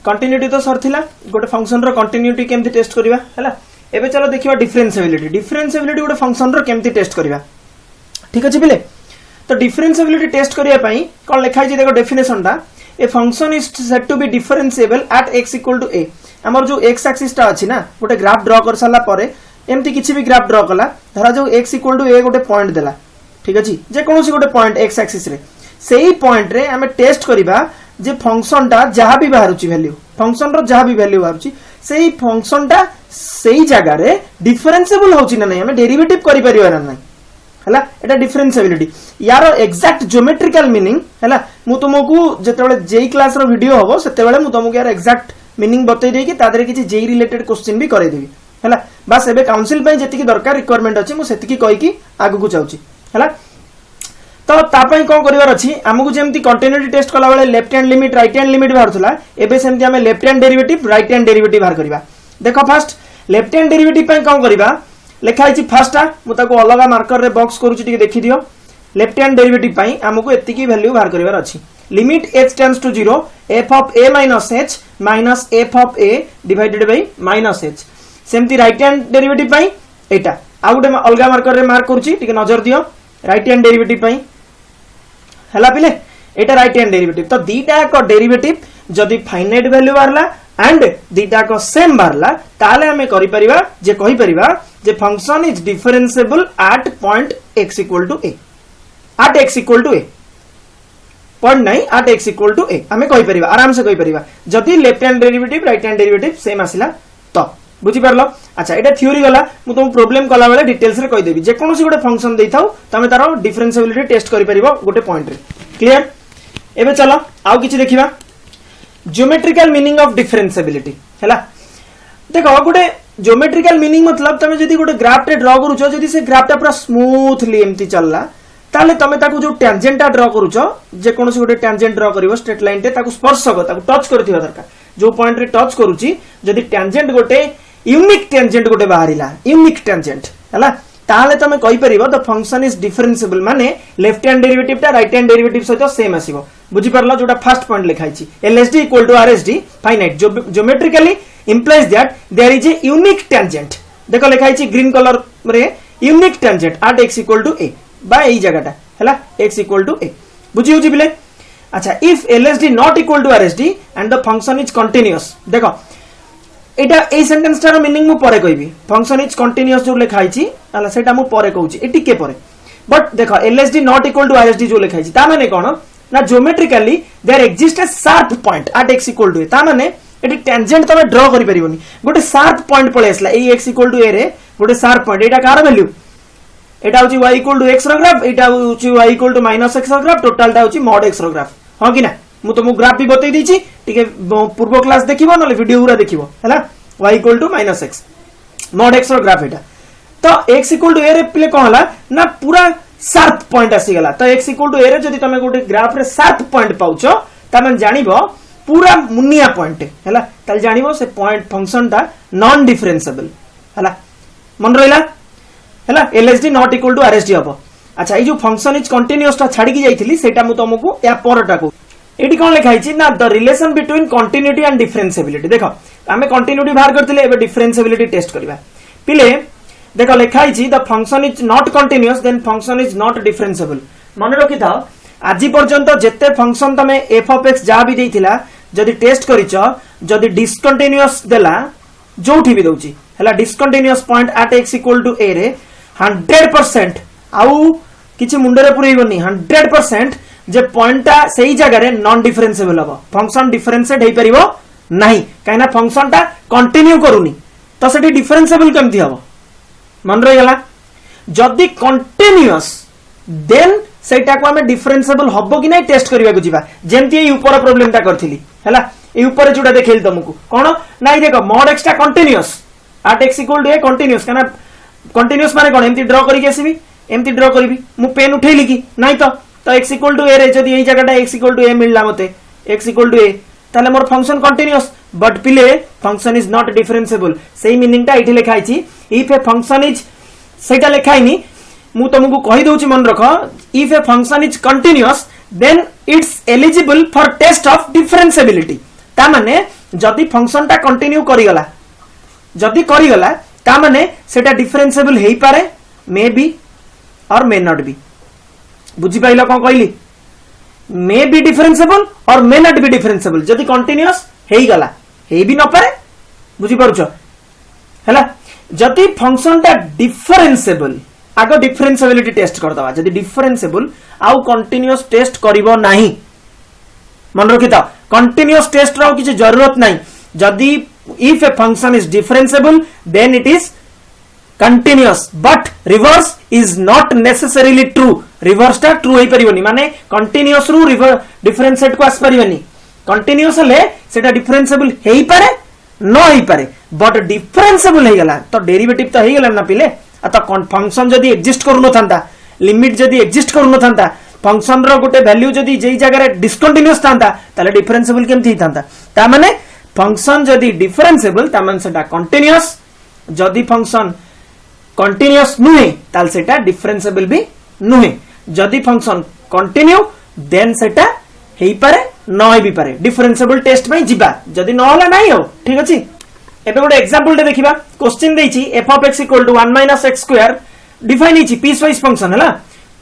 continuity तो सरथिला गोटे function रो continuity केमती टेस्ट करबा हैला एबे चलो देखिबा डिफरेंशिएबिलिटी गोटे फंक्शन रो केमती टेस्ट करबा ठीक अछि बिले तो डिफरेंशिएबिलिटी टेस्ट करिया पई कोन लिखाइ छी देखो डेफिनेशन टा a function is said to be differentiable at x equal to a हमर जो x एक्सिस टा अछि ना गोटे ग्राफ ड्रा कर साला परे एमती किछि भी ग्राफ ड्रा कला धरा जो x इक्वल टू a गोटे पॉइंट देला ठीक अछि जे कोनोसी गोटे पॉइंट x एक्सिस रे सेही पॉइंट रे हमें टेस्ट करिबा जे फंक्शन टा जहां भी बाहरुची वैल्यू फंक्शन रो जहां भी वैल्यू बाहरुची सेही फंक्शन टा सेही जगह रे डिफरेंशिएबल होची ना नहीं हमें डेरिवेटिव करि परिबा ना नहीं हला एटा डिफरेंशिएबिलिटी यार एग्जैक्ट ज्योमेट्रिकल मीनिंग हला मु तुमको जेतेबेले जेई क्लास रो वीडियो होबो सेतेबेले मु तुमको यार एग्जैक्ट मीनिंग बतै देई कि तादरे किछि जेई रिलेटेड क्वेश्चन भी करे देबी हला बस एबे काउंसिल पई जेतिकी दरकार रिक्वायरमेंट अछि मु सेतिकी कहि कि आगु को जाउची हला तो तापई कोन करिवार अछि हमकु जेमति कंटीन्यूटी टेस्ट कला बेले left hand limit right hand limit बाहरथला एबे सेमति हमें left hand derivative right hand derivative बाहर करबा देखो फर्स्ट लेफ्ट हैंड डेरिवेटिव पई कोन करबा लिखा है फर्स्ट मु ताको अलग मार्कर रे बॉक्स करूची टिके देखि दियो लेफ्ट हैंड डेरिवेटिव पई हमकु एतिकी वैल्यू बाहर करबार अछि limit h tends to 0 f of a minus h minus f of a divided by minus h सेमति राइट हैंड डेरिवेटिव पई एटा आ गुटे अलग मार्कर रे मार्क करूची टिके नजर दियो राइट हैंड डेरिवेटिव पई हला पिले एटा राइट हैंड डेरिवेटिव तो दीटा को डेरिवेटिव जदी फाइनाइट वैल्यू बारला एंड दीटा को सेम बारला ताले हमें करि परिबा जे कहि परिबा जे function is differentiable at point x equal to a at x equal to a point नहीं at x equal to a हमें कहि परिबा आराम से कहि परिबा जदी left hand derivative right hand derivative same आसिला तो बुझी परलो अच्छा एटा थ्योरी गला मु तुम प्रॉब्लम कला बेले डिटेल्स रे कहि देबी जे कोनोसी गोटे फंक्शन देइथाउ तमे तारो डिफरेंशिएबिलिटी टेस्ट करि परिबो गोटे पॉइंट रे क्लियर एबे चलो आउ किछि देखिबा ज्योमेट्रिकल मीनिंग ऑफ डिफरेंशिएबिलिटी हैला देखो गोटे ज्योमेट्रिकल मीनिंग मतलब तमे जदी गोटे ग्राफ टे ड्रा करूछो जदी से ग्राफ टा पूरा स्मूथली एम्ति चलला ताले तमे ताकू जो टेंजेंट टा ड्रा करूछो जे कोनोसी गोटे टेंजेंट ड्रा करिवो स्ट्रेट लाइन टे ताकू स्पर्श को ताकू टच करथिबा दरकार जो पॉइंट रे टच करूची जदी टेंजेंट गोटे यूनिक टेंजेंट गोटे बाहरिला यूनिक टेंजेंट हला ताले तमे कहि परिबो द फंक्शन इज डिफरेंशिएबल माने लेफ्ट हैंड डेरिवेटिव टा राइट हैंड डेरिवेटिव सहित सेम आसीबो बुझी परला जोटा फर्स्ट पॉइंट लिखाइ छी LSD equal to RSD finite geometrically implies that there is a unique tangent देखो लिखाइ छी ग्रीन कलर रे unique tangent at x equal to a बा एई जगहटा हला x equal to a बुझी होची बिले अच्छा if LSD not equal to RSD and the function is continuous देखो एटा ए सेंटेंस टार मीनिंग मु परे कहबी फंक्शन इज कंटीन्यूअस जो लिखाइ छी हला सेटा मु परे कहूची एटी के परे बट देखो LSD not equal to RSD जो लिखाइ छी ता माने कोन ना geometrically there exist a sharp point at x equal to a ता माने एटी टेंजेंट तमे ड्रा करि परिबोनी गोटे शार्प पॉइंट पळे आसला ए x equal to a रे गोटे शार्प पॉइंट एटा कार वैल्यू एटा होची y equal to x रो ग्राफ एटा होची y equal to minus x रो ग्राफ टोटल टा होची mod x रो ग्राफ हां कि ना मु तुमको ग्राफ भी बतै दी छी टिके पूर्व क्लास देखिबो नले वीडियो पूरा देखिबो हैला y equal to minus x mod x रो ग्राफ एटा तो x equal to a रे प्ले कहला ना पूरा शार्प पॉइंट आसी गला तो x equal to a रे जदी तमे गोटे ग्राफ रे शार्प पॉइंट पाउछो त मन जानिबो पूरा मुनिया पॉइंट हैला तल जानिबो से पॉइंट फंक्शन ता नॉन डिफरेंशिएबल हैला मन रहिला हैला LSD not equal to RSD हबो अच्छा ए जो फंक्शन इज कंटीन्यूअस ता छाडी की जाईथिली सेटा मु तुमको या परटा को एटी कोन लिखाइ छी ना the relation between continuity and differentiability देखो हमें कंटीन्यूटी बाहर करथिले एबे डिफरेंशिएबिलिटी टेस्ट करबा पिले देखो लिखाइ छी the function is not continuous then function is not differentiable मन रखि थाओ आजि पर्यंत जेते फंक्शन तमे f of x जा भी देइथिला जदी टेस्ट करिचो जदी डिसकंटीन्यूअस देला जोठी भी दउची हला discontinuous point at x equal to a रे 100% आउ किछि मुंडरे पुरैबनी 100% जे पॉइंटटा सही जगह रे नॉन डिफरेंशिएबल हबो फंक्शन डिफरेंशिएट हेइ परिबो नाही काइना फंक्शनटा कंटिन्यू करूनी तो सेठी डिफरेंशिएबल केमथि हबो मन रहि गला जदी कंटिन्यूअस देन सेटा को हमें डिफरेंशिएबल हबो कि नै टेस्ट करिबा को जिबा जेमति ए ऊपर प्रॉब्लमटा करथिली हैला ए ऊपर जोडा देखेल तुमको कोन नाही देखो mod x टा continuous at x equal to a continuous काना कंटिन्यूअस माने कोन एमति ड्रा करि के आसीबी एमति ड्रा करबी मु पेन उठैली कि नाही तो x equal to a रे जदी एई जगहटा x equal to a मिलला मते x equal to a ताले मोर फंक्शन कंटिन्यूअस बट पिले फंक्शन इज नॉट डिफरेंशिएबल सेही मीनिंग टा इठी लिखाइ छी इफ ए फंक्शन इज सेटा लिखाइनी मु तुमको कहि दउची मन रखो if a function is continuous then it's eligible for test of differentiability ता माने जदि फंक्शन टा कंटिन्यू करिगला जदि करिगला ता माने सेटा डिफरेंशिएबल हेई पारे मे बी और मे नॉट बी बुझी पाइलो कोन कहली मे बी डिफरेंशिएबल और मे नॉट बी डिफरेंशिएबल जदि कंटीन्यूअस हेई गला हेई भी न पारे बुझी पारुछो हैला जदि फंक्शन टा डिफरेंशिएबल आगो डिफरेंशिएबिलिटी टेस्ट कर दवा जदि डिफरेंशिएबल आउ कंटीन्यूअस टेस्ट करिवो नाही मन रखि त कंटीन्यूअस टेस्ट रो किछ जरूरत नाही जदि if a function is differentiable then it is continuous but reverse is not necessarily true reverse टा ट्रू होई परिबनी माने कंटीन्यूअस रु डिफरेंशिएट को आस परिबनी कंटीन्यूअस ले सेटा डिफरेंशिएबल हेई पारे न हेई पारे बट डिफरेंशिएबल हेई गला तो डेरिवेटिव तो हेई गला ना पिले अत फंक्शन जदि एग्जिस्ट करू न थांता लिमिट जदि एग्जिस्ट करू न थांता फंक्शन रो गोटे वैल्यू जदि जेई जगह रे डिस्कंटीन्यूअस थांता ताले डिफरेंशिएबल केमथि ही थांता ता माने फंक्शन जदि डिफरेंशिएबल ता माने सेटा कंटीन्यूअस जदि फंक्शन कंटीन्यूअस नुहे ताल सेटा डिफरेंशिएबल भी नुहे जदि फंक्शन कंटिन्यू देन सेटा हेई पारे न हेई भी पारे डिफरेंशिएबल टेस्ट में जिबा जदि न होला नाही हो ठीक अछि एबे गोटे एग्जांपल दे देखिबा क्वेश्चन देइछि f of x equal to 1 minus x square define हिछि पीस वाइज फंक्शन हला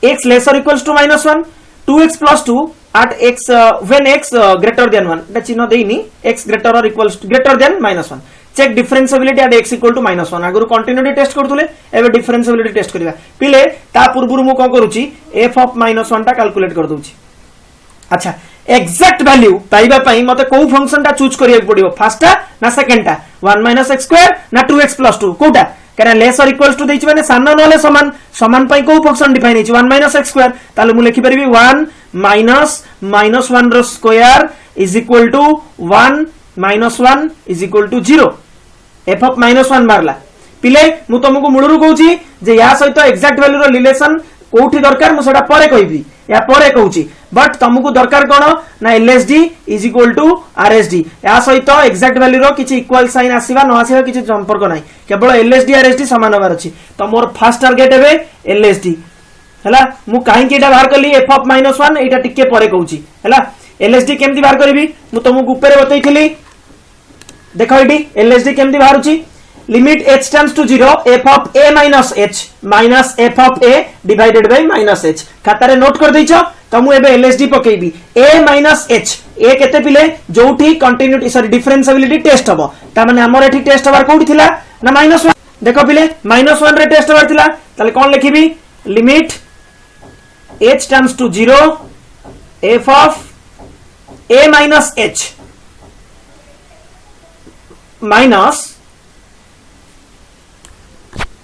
x lesser equals to -1 2x plus 2 at x when x greater than 1 दा चिन्ह देइनी x greater or equals to greater than -1 check differentiability at x equal to -1 आगुरु continuity test करथुले एबे differentiability test करबा पिले ता पूर्वरु मु कोन करूची f of -1 ता कैलकुलेट कर दोची अच्छा एक्जेक्ट वैल्यू पाइबा पई मते को फंक्शन ता चूज करिया पड़ियो फर्स्ट ना सेकंड ता 1 minus x square ना 2x plus 2 कोटा कारण लेस और इक्वल्स टू देछि माने सानो नले समान समान पई को फंक्शन डिफाइन हिछि 1 minus x square ताले मु लिखि परिबी 1 minus -1 रो square is equal to 1 minus 1 is equal to 0 f of -1 मारला पिले मु तुमको मुळुरु कहूची जे या सहित एक्जेक्ट वैल्यू रो रिलेशन कोठी दरकार मु सेटा परे कहबी या परे कहूची बट तुमको दरकार कोन ना LSD is equal to RSD या सहित एक्जेक्ट वैल्यू रो किछि इक्वल साइन आसीबा न आसीबा किछि संपर्क नाही केवल LSD RSD समान होबार अछि तो मोर फर्स्ट टारगेट हेबे LSD हला मु काहे कि एटा बाहर करली f of -1 एटा टिके परे कहूची हला LSD केमति बाहर करबी मु तुमको ऊपर बतैथिली देखो एटी LSD केमति बाहरुची limit h tends to 0 f of a minus h minus f of a divided by minus h खातारे नोट कर दैछो त मु एबे LSD पकेबी a minus h a केते पिले जोठी कंटिन्यूटी सॉरी डिफरेंशिएबिलिटी टेस्ट हबो ता माने हमर एठी टेस्ट हबार कोठी थिला ना -1 देखो पिले -1 रे टेस्ट हबार थिला ताले कोन लिखिबी limit h tends to 0 f of a minus h minus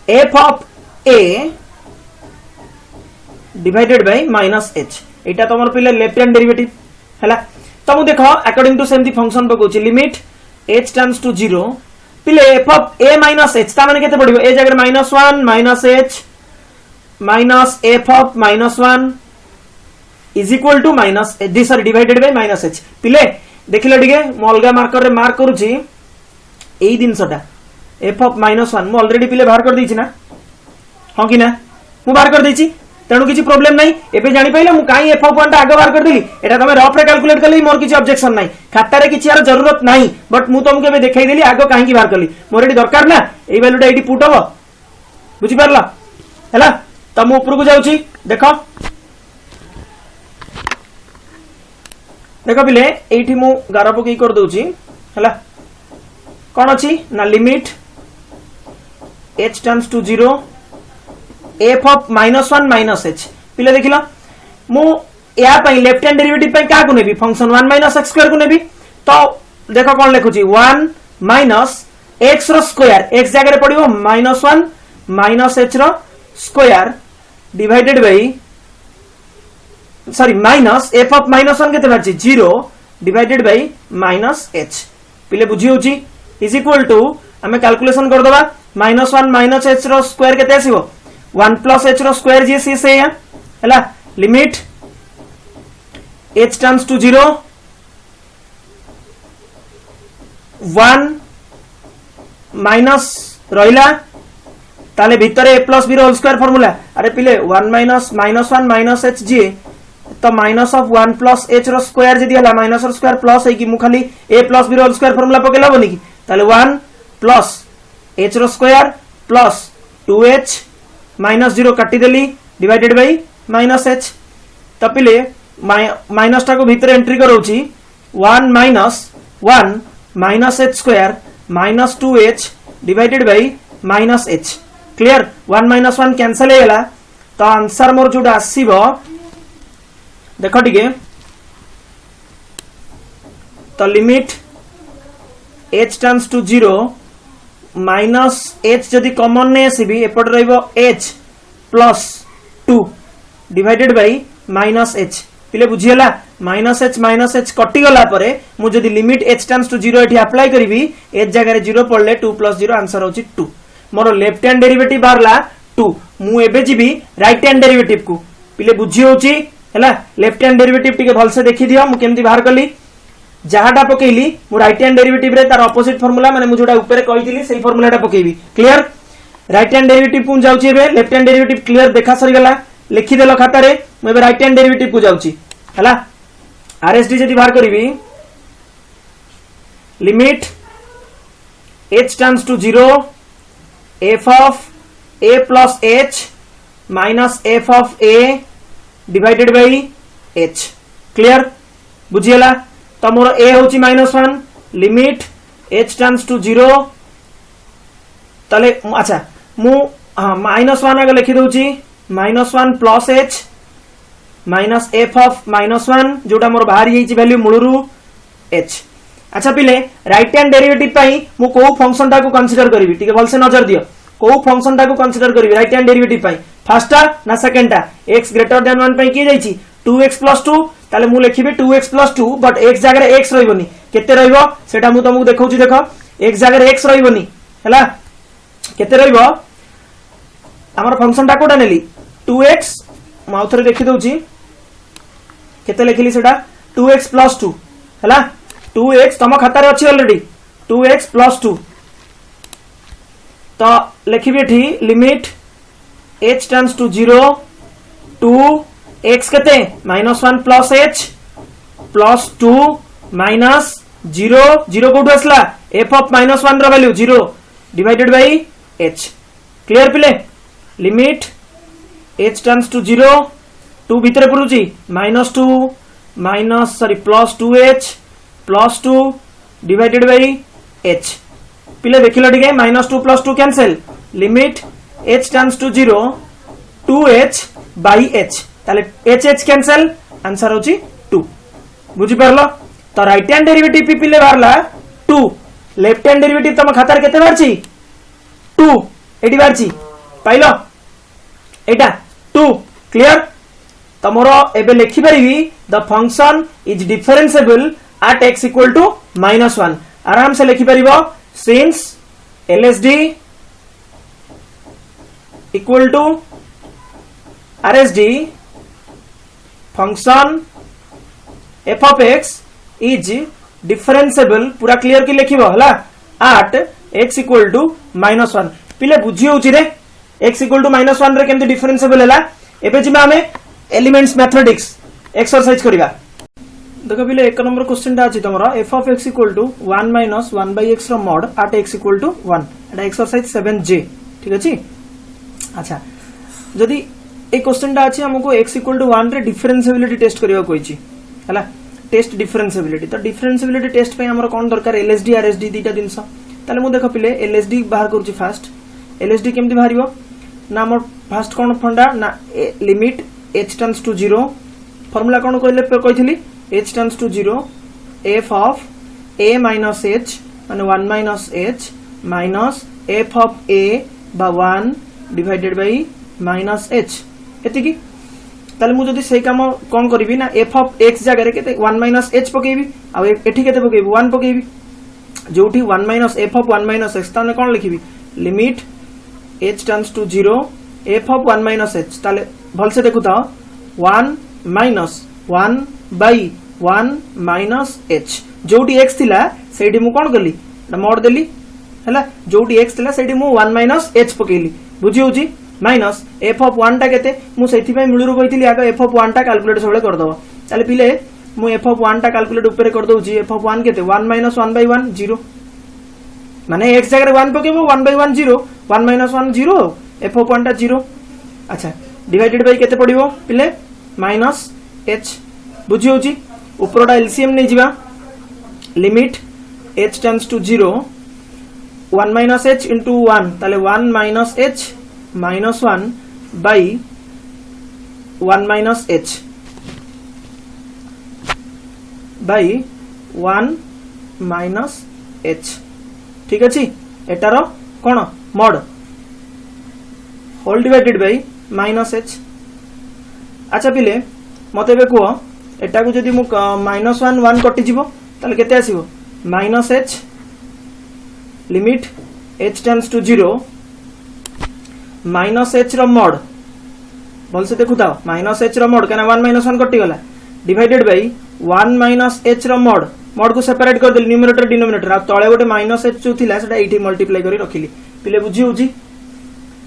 f of a divided by minus h एटा तमर पिले लेफ्ट हैंड डेरिवेटिव हैला तमु देखो अकॉर्डिंग टू सेमती फंक्शन पकोची लिमिट h टेंड्स टू 0 पिले f of a minus h ता माने केते पडिबो ए जगह -1 minus h minus f of -1 is equal to minus this are divided by minus h पिले देखिलो डिगे मु अलगा मार्कर रे मार्क करूची एई दिनसटा f of -1 मु ऑलरेडी पिले बाहर कर दैछि ना हां कि ना मु बाहर कर दैछि तेणु किछि प्रॉब्लम नाही एबे जानि पाइले मु काई f of 1 टा आगे बाहर कर देली एटा तमे रफ रे कैलकुलेट करली मोर किछि ऑब्जेक्शन नाही खाता रे किछि यार जरूरत नाही बट मु तुमके एबे देखाई देली आगे काहे कि बाहर करली मोर एडी दरकार ना एई वैल्यू टा एडी पुट हबो बुझि परला हैला त मु ऊपर को जाउची देखो देखो पिले एठी मु गारा पकई कर दोची हैला कोन अछि ना limit h tends to 0 f of -1 minus h पिले देखिला मु या पई लेफ्ट हैंड डेरिवेटिव पई का को नेबी फंक्शन 1 minus x square को नेबी तो देखो कोन लिखुची 1 minus x रो स्क्वायर x जगह रे पडिबो -1 minus h रो स्क्वायर divided by sorry minus f of -1 केते बारची 0 डिवाइडेड बाय माइनस h पिले बुझी होची इज इक्वल टू हमें कैलकुलेशन कर दबा -1 minus h रो स्क्वायर केते आसीबो 1 plus h रो स्क्वायर जे सी से हैला limit h tends to 0 1 minus रहिला ताले भितरे a plus b रो होल स्क्वायर फार्मूला अरे पिले 1 minus -1 minus h जे तो माइनस ऑफ 1 प्लस एच रो स्क्वायर जदी हला माइनस रो स्क्वायर प्लस है कि मु खाली a प्लस b रो स्क्वायर फार्मूला पकेला बनी कि ताले 1 प्लस h रो स्क्वायर प्लस 2h माइनस 0 काटी देली डिवाइडेड बाय माइनस h तपिले माइनस टा को भीतर एंट्री करौची 1 minus 1 minus h square minus 2h divided by minus h clear 1 minus 1 cancel हो गला तो आंसर मोर जोटा आसीबो देखो टिके तो limit h tends to 0 minus h जदी कॉमन ने आसीबी एपट रहइबो h plus 2 divided by minus h पिले बुझियला माइनस h कटि गला परे मु जदी लिमिट h टेंड्स टू 0 एठी अप्लाई करबी h जगह रे 0 पड़ले 2 प्लस 0 आंसर होची 2 मोर लेफ्ट हैंड डेरिवेटिव बारला 2 मु एबे जिबी राइट हैंड डेरिवेटिव को पिले बुझी होची हैला लेफ्ट हैंड डेरिवेटिव टिके भल से देखि दियो मु केमती बाहर करली जहाटा पकेइली मु राइट हैंड डेरिवेटिव रे तार ऑपोजिट फार्मूला माने मु जोटा ऊपर कहितली सेही फार्मूलाटा पकेइबी क्लियर राइट हैंड डेरिवेटिव को जाउची एबे लेफ्ट हैंड डेरिवेटिव क्लियर देखा सरी गला लिखि देलो खाता रे मु एबे राइट हैंड डेरिवेटिव को जाउची हैला आरएसडी जदी बाहर करबी limit h tends to 0 f of a plus h minus f of a divided by h clear बुझियला तो मोर a होची -1 लिमिट h टेंड्स टू 0 तले अच्छा मु हां -1 आगे लिखि दोची -1 plus h minus f of -1 जोटा मोर बाहर येची वैल्यू मूलरू h अच्छा पिले राइट हैंड डेरिवेटिव पाई मु को फंक्शन टा को कंसीडर करबी ठीक है भल से नजर दियो को फंक्शन टा को कंसीडर करबी राइट हैंड डेरिवेटिव पाई फर्स्टटा ना सेकंडटा x ग्रेटर देन 1 पाई की जाईची 2x + 2 ताले मु लिखिबे 2x + 2 बट x जगह रे x रहइबोनी केते रहइबो सेटा मु तुमको देखौची देखो x जगह रे x रहइबोनी हैला केते रहइबो हमर फंक्शन टा कोटा नेली 2x माउथरे देखि दउची केते लिखिली सेटा 2x + 2 हैला 2x तम खाता रे अछि ऑलरेडी 2x + 2 तो लिखिबे एठी limit h tends to 0 2 x केते -1 प्लस h प्लस 2 माइनस 0 0 कोठु असला f ऑफ -1 रो value 0 divided by h clear पिले लिमिट h टेंड्स टू 0 2 भीतर पड़ुची -2 minus sorry plus 2h plus 2 divided by h पिले देखिलो ठीक है -2 + 2 cancel limit h tends to 0 2h by h ताले h कैंसिल आंसर होची 2 बुझी परलो तो राइट हैंड डेरिवेटिव पी पिले बारला 2 लेफ्ट हैंड डेरिवेटिव तम खातार केते बारची 2 एडी बारची पाइलो एटा 2 क्लियर तमरो एबे लिखि परिबी the function is differentiable at x equal to -1 आराम से लिखि परिबो since LSD equal to RSD function f of x is differentiable पूरा क्लियर की लिखिबो हला at x equal to -1 पिले बुझी होची रे x equal to -1 रे केमते डिफरेंशिएबल हला एबे जिमे हमें एलिमेंट्स मैथमेटिक्स एक्सरसाइज करिबा देखो पिले एक नंबर क्वेश्चन टा अछि तमरा f of x equal to 1 minus 1 by x रो mod at x equal to 1 Etah exercise 7j ठीक अछि अच्छा जदी ए क्वेश्चन टा अछि हमको x equal to 1 रे डिफरेंशिएबिलिटी टेस्ट करिवा कोइछि हला टेस्ट डिफरेंशिएबिलिटी तो डिफरेंशिएबिलिटी टेस्ट पे हमर कोन दरकार LSD RSD दीटा दिनस ताले मु देखो पिले LSD बाहर करछि फास्ट LSD केमति बाहरिबो ना हमर फास्ट कोन फंडा ना limit h tends to 0 formula कोन कहिथिली h tends to 0 f of a minus h and 1 minus h minus f of a by 1 divided by minus h एतिकी ताले मु जदी सेही काम कोन करबी ना f of x जगह रे केते 1 minus h पकेबी आ एठी केते पकेबी 1 पकेबी जोठी 1 minus f of 1 minus x ताने कोन लिखिबी limit h tends to 0 f of 1 minus h ताले भल से देखु ता 1 minus 1 by 1 minus h जोटी x थिला सेठी मु कोन करली मोड देली हैला जोटी x थिला सेठी मु 1 minus h पकेली बुझी होची माइनस एफ ऑफ 1 टा केते मु सेथि पय मुळुरु कहितली आगे एफ ऑफ 1 टा कैलकुलेट सबले कर दबो ताले पिले मु एफ ऑफ 1 टा कैलकुलेट ऊपर कर दउची एफ ऑफ 1 केते 1 - 1/1 0 माने x जगह 1 पकेबो 1/1 0 1 - 1 0 एफ ऑफ 1 टा 0 अच्छा डिवाइडेड बाय केते पडिबो पिले माइनस h बुझी होची ऊपरटा एलसीएम नै जिबा limit h tends to 0 1 - h into 1 ताले 1 - h minus 1 by 1 minus h by 1 minus h ठीक अछि एटारो कोन mod whole divided by minus h अच्छा पिले मते बे को एटा को जदी मु -1 1 कटि जिवो ताले केते आसीबो -h limit h tends to 0 -h रो mod बोल से देखु था -h रो mod कना 1 - 1 कटि गला डिवाइडेड बाय 1 - h रो mod को सेपरेट कर देली न्यूमरेटर डिनोमिनेटर आ तळे गोटे -h जो थिला सेटा एठी मल्टीप्लाई करी रखिली पिले बुझी होजी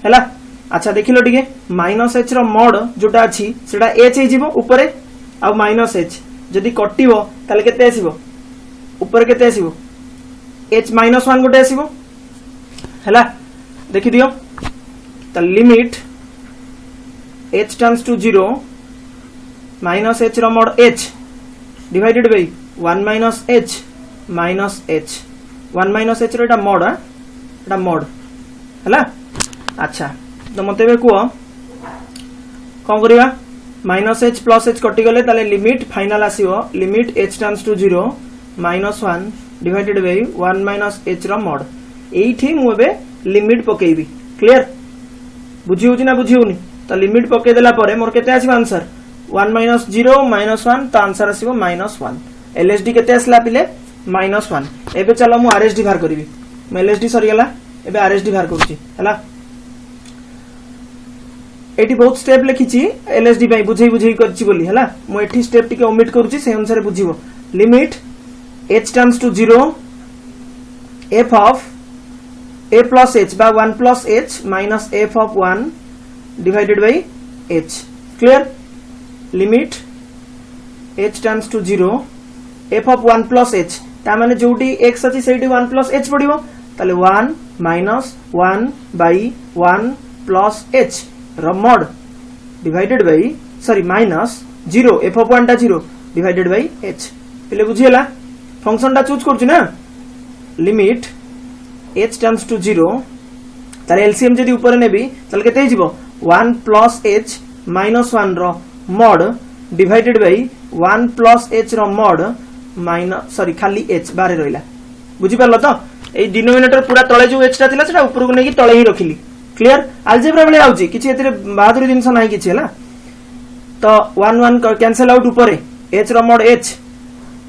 हैला अच्छा देखिलो टिके -h रो mod जोटा अछि सेटा h हे जिवो ऊपर आ -h जदी कटिवो ताले केते आसीबो ऊपर केते आसीबो h -1 गोटे आसीबो हैला देखि दियो the limit h tends to 0 minus h रो mod h divided by 1 minus h minus h 1 minus h row Etah mod हैला अच्छा तो मते बे को कोन करिवा minus h plus h कटि गले ताले लिमिट फाइनल आसीबो limit h tends to 0 minus 1 divided by 1 minus h रो mod एठी मु बे लिमिट पकेइबी क्लियर बुझी होची ना बुझी होनी तो लिमिट पके देला परे मोर केते आसीबो आंसर 1 - 0 - 1 तो आंसर आसीबो -1 एलएसडी केते आसला पिले -1 एबे चलो मु आरएसडी बाहर करबी म एलएसडी सरी गला एबे आरएसडी बाहर करूची हला एटी बहुत स्टेप लिखिची एलएसडी बाई बुझेई करची बोली हला मु एठी स्टेप टिके ओमिट करूची से अनुसार बुझिबो limit h tends to 0 f of a plus h by 1 plus h minus f of 1 divided by h clear limit h tends to 0 f of 1 plus h ता माने जोटी x अछि सेठी 1 plus h पडिबो ताले 1 minus 1 by 1 plus h रो mod divided by sorry minus 0 f of 1 टा 0 divided by h पिले बुझियला function टा choose करछु ना limit h tends to 0 ताले एलसीएम जदी ऊपर नेबी ताले केते हिजिबो 1 plus h minus 1 row mod divided by 1 plus h रो mod minus sorry खाली h बारे रहिला बुझी परलो तो ए डिनोमिनेटर पूरा तळे जो h टा थिला सेटा ऊपर को नेकी तळे ही रखिली क्लियर अलजेब्रा बेले आउची किछि एतरे बहादुरी जिंस नाही किछि हला तो 1 1 कैंसिल आउट ऊपर h रो mod h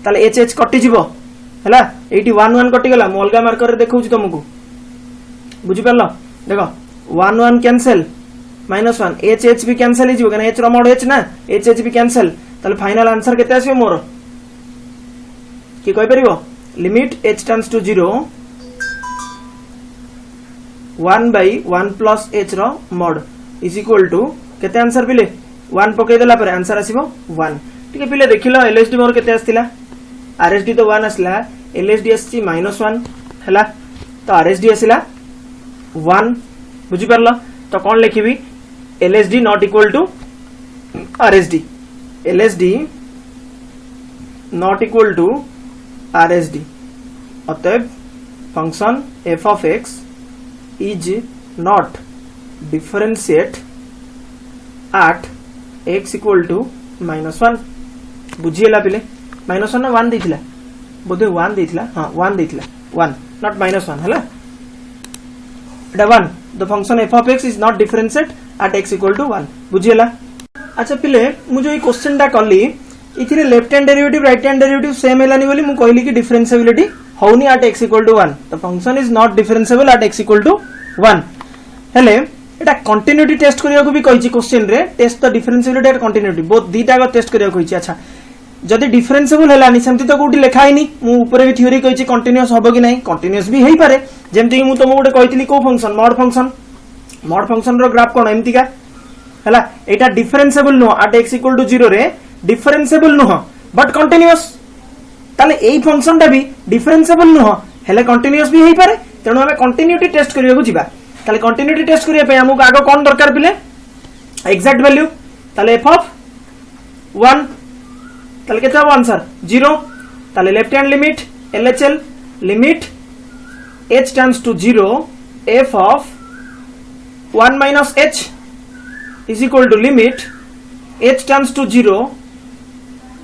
ताले h कटि जिवो हैला एटी 1 1 कटि गला मोलगा मार्कर रे देखौची तुमको बुझी परलो देखो 1 1 कैंसिल -1 h h भी कैंसिल ही जिवो कना h रो mod h ना h h भी कैंसिल ताले फाइनल आंसर केते आसीबो मोर की कहि परिबो limit h tends to 0 1 by 1 plus h रो mod इज इक्वल टू केते आंसर पिले 1 पके देला पर आंसर आसीबो 1 ठीक है पिले देखिलो एलएसडी मोर केते आस्तिला आरएसडी तो 1 असला एलएसडी एसची -1 हला तो आरएसडी असला 1 बुझी परलो तो कोन लिखिबी LSD not equal to RSD LSD not equal to RSD अतएव function f of x is not differentiate at x equal to -1 बुझिएला पिले -1 ना 1 देथिला बोधे 1 देथिला हां 1 देथिला 1 not -1 हला एटा 1 the function f of x is not differentiate at x equal to 1 बुझिएला अच्छा पिले मु जो ई क्वेश्चन टा करली इथिरे left hand derivative right hand derivative same हेलानी बोली मु कहली कि डिफरेंशिएबिलिटी होनी at x equal to 1 the function is not differentiable at x equal to 1 हेले एटा कंटिन्यूटी टेस्ट करिया को भी कहिछि क्वेश्चन रे test the differentiability at continuity both दीटा को टेस्ट करिया कहिछि अच्छा जदि डिफरेंशिएबल हेलानी सेमति तो कोठी लेखाइनी मु ऊपर भी थ्योरी कहिछि कंटीन्यूअस होबो कि नाही कंटीन्यूअस भी हेई पारे जेमति मु तुम गोटे कहितली को function mod function mod function रो ग्राफ कोन एमती का हला एटा डिफरेंशिएबल नो at x = 0 रे डिफरेंशिएबल नो बट कंटीन्यूअस ताले एई फंक्शन टा भी डिफरेंशिएबल नो हेले कंटीन्यूअस भी हेई पारे तेणु हमें कंटिन्यूटी टेस्ट करिया को जिबा ताले कंटिन्यूटी टेस्ट करिया पे हमको आगो कोन दरकार पिले एग्जैक्ट वैल्यू ताले f ऑफ 1 ताले केते हो आंसर 0 ताले left hand limit LHL limit h tends to 0 f of 1 minus h is equal to limit h tends to 0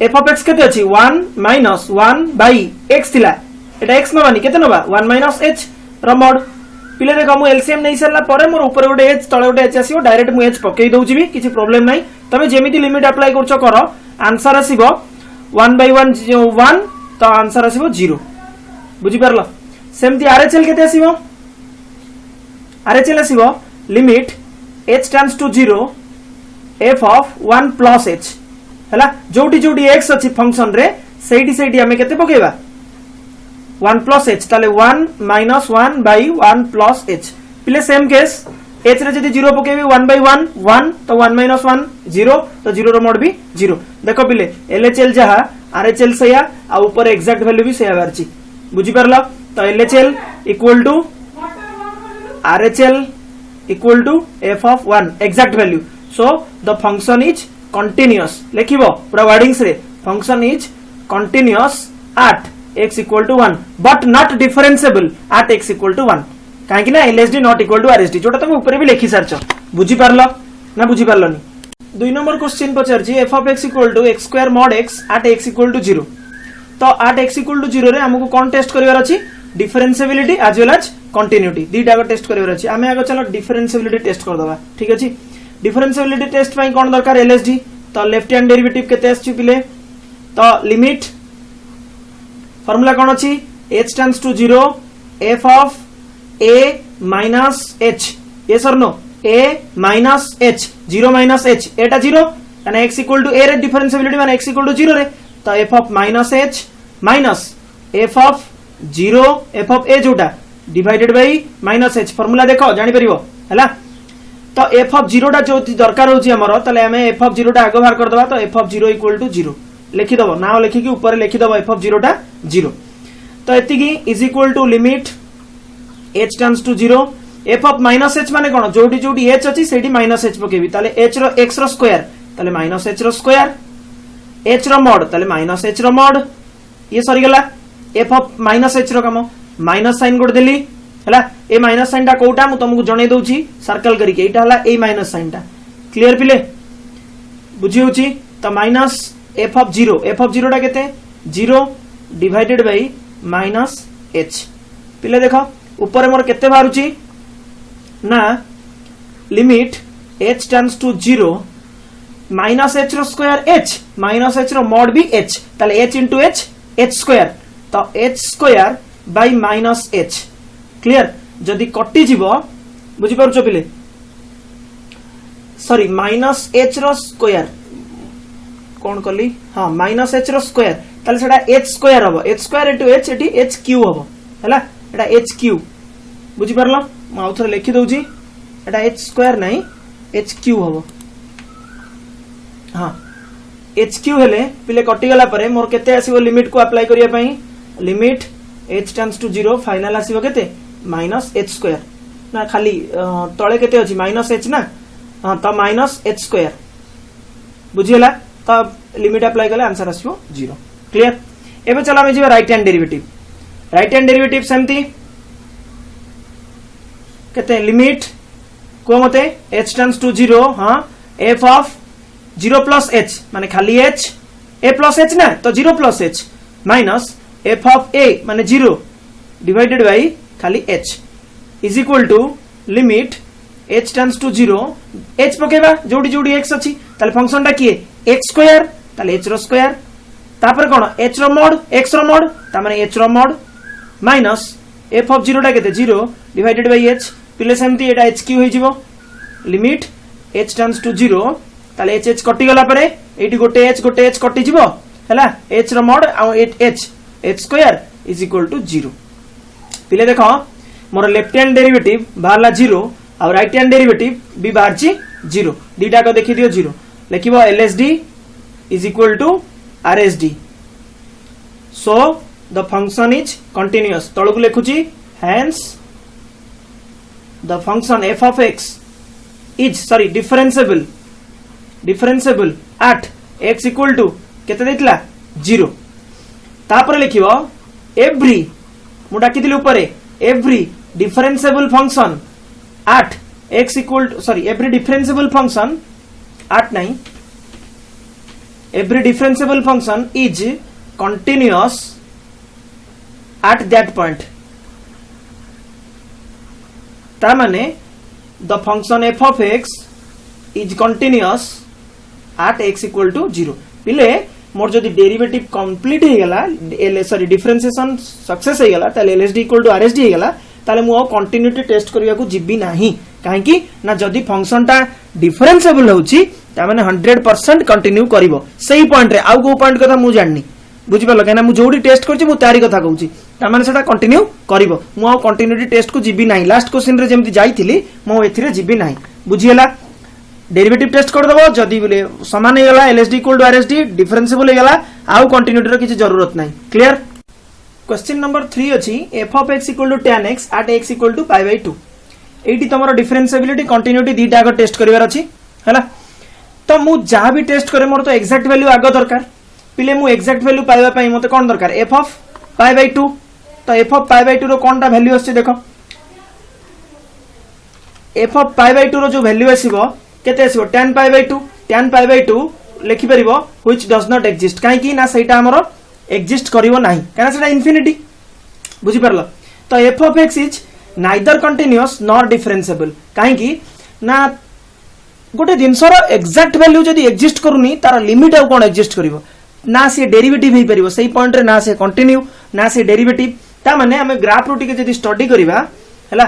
f of x केते अछि 1 minus 1 by x थिला एटा x नबानी केते नबा 1 minus h रो मोड पिले देखो मु एलसीएम नै सरला परे मोर ऊपर गोटे h तळे गोटे h आसीबो डायरेक्ट मु h पकेई दउछि भी किछि प्रॉब्लम नै तमे जेमिति लिमिट अप्लाई करछो करो आंसर आसीबो 1 by 1 1 तो आंसर आसीबो 0 बुझि परलो सेमति RHL केते आसीबो RHL आसीबो limit h tends to 0 f of 1 plus h हला जोटी जोटी x अछि फंक्शन रे सेठी सेठी हमें केते पकेबा 1 plus h ताले 1 minus 1 by 1 plus h पिले सेम केस h रे जदी 0 पकेबी 1 by 1 1 तो 1 minus 1 0 तो 0 रो मोड भी 0 देखो पिले LHL जहा RHL सया आ ऊपर एग्जैक्ट वैल्यू भी सया बारची बुझी परलो तो LHL equal to RHL equal to f of 1 exact value so the function is continuous लिखिबो पूरा वर्डिंग्स रे function is continuous at x equal to 1 but not differentiable at x equal to 1 काहे कि ना LSD not equal to RSD जोटा तुम ऊपर भी लिखि सारछ बुझी परलो ना बुझी परलोनी 2 नंबर क्वेश्चन पचारछि f of x equal to x square mod x at x equal to 0 तो at x equal to 0 रे हमको कोन टेस्ट करिवार अछि differentiability as well as continuity दीटा को टेस्ट करिवार अछि आमे आगो चलो डिफरेंशिएबिलिटी टेस्ट कर दबा ठीक अछि डिफरेंशिएबिलिटी टेस्ट पई कोन दरकार एलएसडी तो लेफ्ट हैंड डेरिवेटिव केते आछि पिले तो लिमिट फार्मूला कोन अछि h tends to 0 f of a minus h yes or no a minus h 0 minus h एटा 0 यानी x इक्वल टू a रे डिफरेंशिएबिलिटी माने x इक्वल टू 0 रे तो f of minus h minus f of 0 f of a जोटा divided by minus h formula देखो जानि परिबो हला तो f of 0 टा जो दरकार होची हमरो तले हमें f of 0 टा आगो बाहर कर दबा तो f of 0 इक्वल टू 0 लिखि दबो नाउ लिखि कि ऊपर लिखि दबो f of 0 टा 0 तो एति की is equal to limit h tends to 0 f of minus h माने कोन जोटी जोटी h अछि सेठी माइनस h पकेबी ताले h रो x रो स्क्वायर ताले माइनस h रो स्क्वायर h रो मॉड ताले माइनस h रो मॉड ये सरी गेला f of माइनस h रो कम माइनस साइन गोड देली हला ए माइनस साइन टा कोटा मु तुमको जणे दउची सर्कल करी के एटा हला ए माइनस साइन टा क्लियर पिले बुझी होची तो माइनस f of 0 टा केते 0 डिवाइडेड बाय माइनस h पिले देखो ऊपर मोर केते बारुची ना limit h tends to 0 minus h रो स्क्वायर h माइनस h रो मॉड भी h ताले h into h स्क्वायर तो h square by minus h clear जदी कटि जीवो बुझी परछो पिले सॉरी माइनस h रो स्क्वायर कोन कली हां माइनस h रो स्क्वायर ताले सेटा h स्क्वायर हबो h स्क्वायर इनटू h एटी h क्यूब हबो हला एटा h क्यूब बुझी परलो म आउथर लिखि दउची एटा h स्क्वायर नाही h क्यूब हबो हां h क्यूब हेले पिले कटि गला परे मोर केते आसीबो लिमिट को अप्लाई करिया पई limit h tends to 0 final आसीबो केते माइनस h स्क्वायर ना खाली तळे केते अछि माइनस h ना हां तो माइनस h स्क्वायर बुझियला तो लिमिट अप्लाई करले आंसर आसीबो 0 क्लियर एबे चला हम जिबा राइट हैंड डेरिवेटिव सेमती केते लिमिट को मते h टेंड्स टू 0 हां f ऑफ 0 प्लस h माने खाली h a प्लस h ना तो 0 plus h minus f of a माने 0 डिवाइडेड बाय खाली h is equal to limit h tends to 0 h पकेबा जोडी जोडी x अछि ताले फंक्शन टा किए x स्क्वायर ताले h रो स्क्वायर तापर कोन h रो मॉड x रो मॉड ता माने h रो मॉड माइनस f ऑफ 0 टा केते 0 डिवाइडेड बाय h पिले सेमती एटा h क्यू होई जिवो लिमिट h टेंड्स टू 0 ताले h कटि गला परे एटी गोटे h कटि जिवो हला h रो मॉड आ h square is equal to 0 पिले देखो मोर लेफ्ट हैंड डेरिवेटिव बाहरला 0 और राइट हैंड डेरिवेटिव भी बाहर 0 दीटा को देखि दियो 0 लिखिबो LSD is equal to RSD so the function is continuous तळु को लिखुची hence the function f of x is differentiable at x equal to केते देतला 0 तापर लिखिबो every मु डाकी दिली ऊपर every differentiable function at x equal to every differentiable function at 9 every differentiable function is continuous at that point ता माने the function f of x is continuous at x equal to 0 पिले मोर जदि derivative complete हे गेला differentiation success हे गेला ताले LSD equal to RSD हे गेला ताले मु कंटिन्यूटी टेस्ट करिया को जिबी नाही काहे कि ना जदि फंक्शन ता डिफरेंशिएबल होची ता माने 100% कंटिन्यू करिवो सही पॉइंट रे आउ को पॉइंट कथा मु जाननी बुझि पालो केना मु जोडी टेस्ट करछि मु तारी कथा कहूची ता माने सेटा कंटिन्यू करिवो मु कंटिन्यूटी टेस्ट को जिबी नाही लास्ट क्वेश्चन रे जेमति जाईथिली मु एथिरे जिबी नाही बुझियला डेरिवेटिव टेस्ट कर दबो जदी बोले समान हे गेला LSD equal to RSD differentiable हे गेला आउ कंटिन्यूटी रो किछि जरूरत नाही क्लियर क्वेश्चन नंबर 3 अछि f of x equal to tan x at x equal to pi by 2 एटी तमरो डिफरेंशिएबिलिटी कंटिन्यूटी दीटा को टेस्ट करिवार अछि हैला तो मु जहा भी टेस्ट करे मोर तो एग्जैक्ट वैल्यू आगो दरकार पिले मु एग्जैक्ट वैल्यू पाइबा पई मते कोन दरकार f of pi by 2 तो f of pi by 2 रो कोनटा वैल्यू आछे देखो f of pi by 2 रो जो वैल्यू आसीबो केते आसीबो tan pi by 2 लिखि परिबो व्हिच डज नॉट एग्जिस्ट काहे कि ना सेटा हमरो एग्जिस्ट करिवो नाही काहे सेटा इंफिनिटी बुझि परलो तो f of x is neither continuous nor differentiable काहे कि ना गोटे जिनसर एग्जैक्ट वैल्यू जदी एग्जिस्ट करूनी तार लिमिट आ कोन एग्जिस्ट करिवो ना से डेरिवेटिव हे परिवो सही पॉइंट रे ना से कंटिन्यू ना से डेरिवेटिव ता माने हमें ग्राफ रो टिके जदी स्टडी करिवा हैला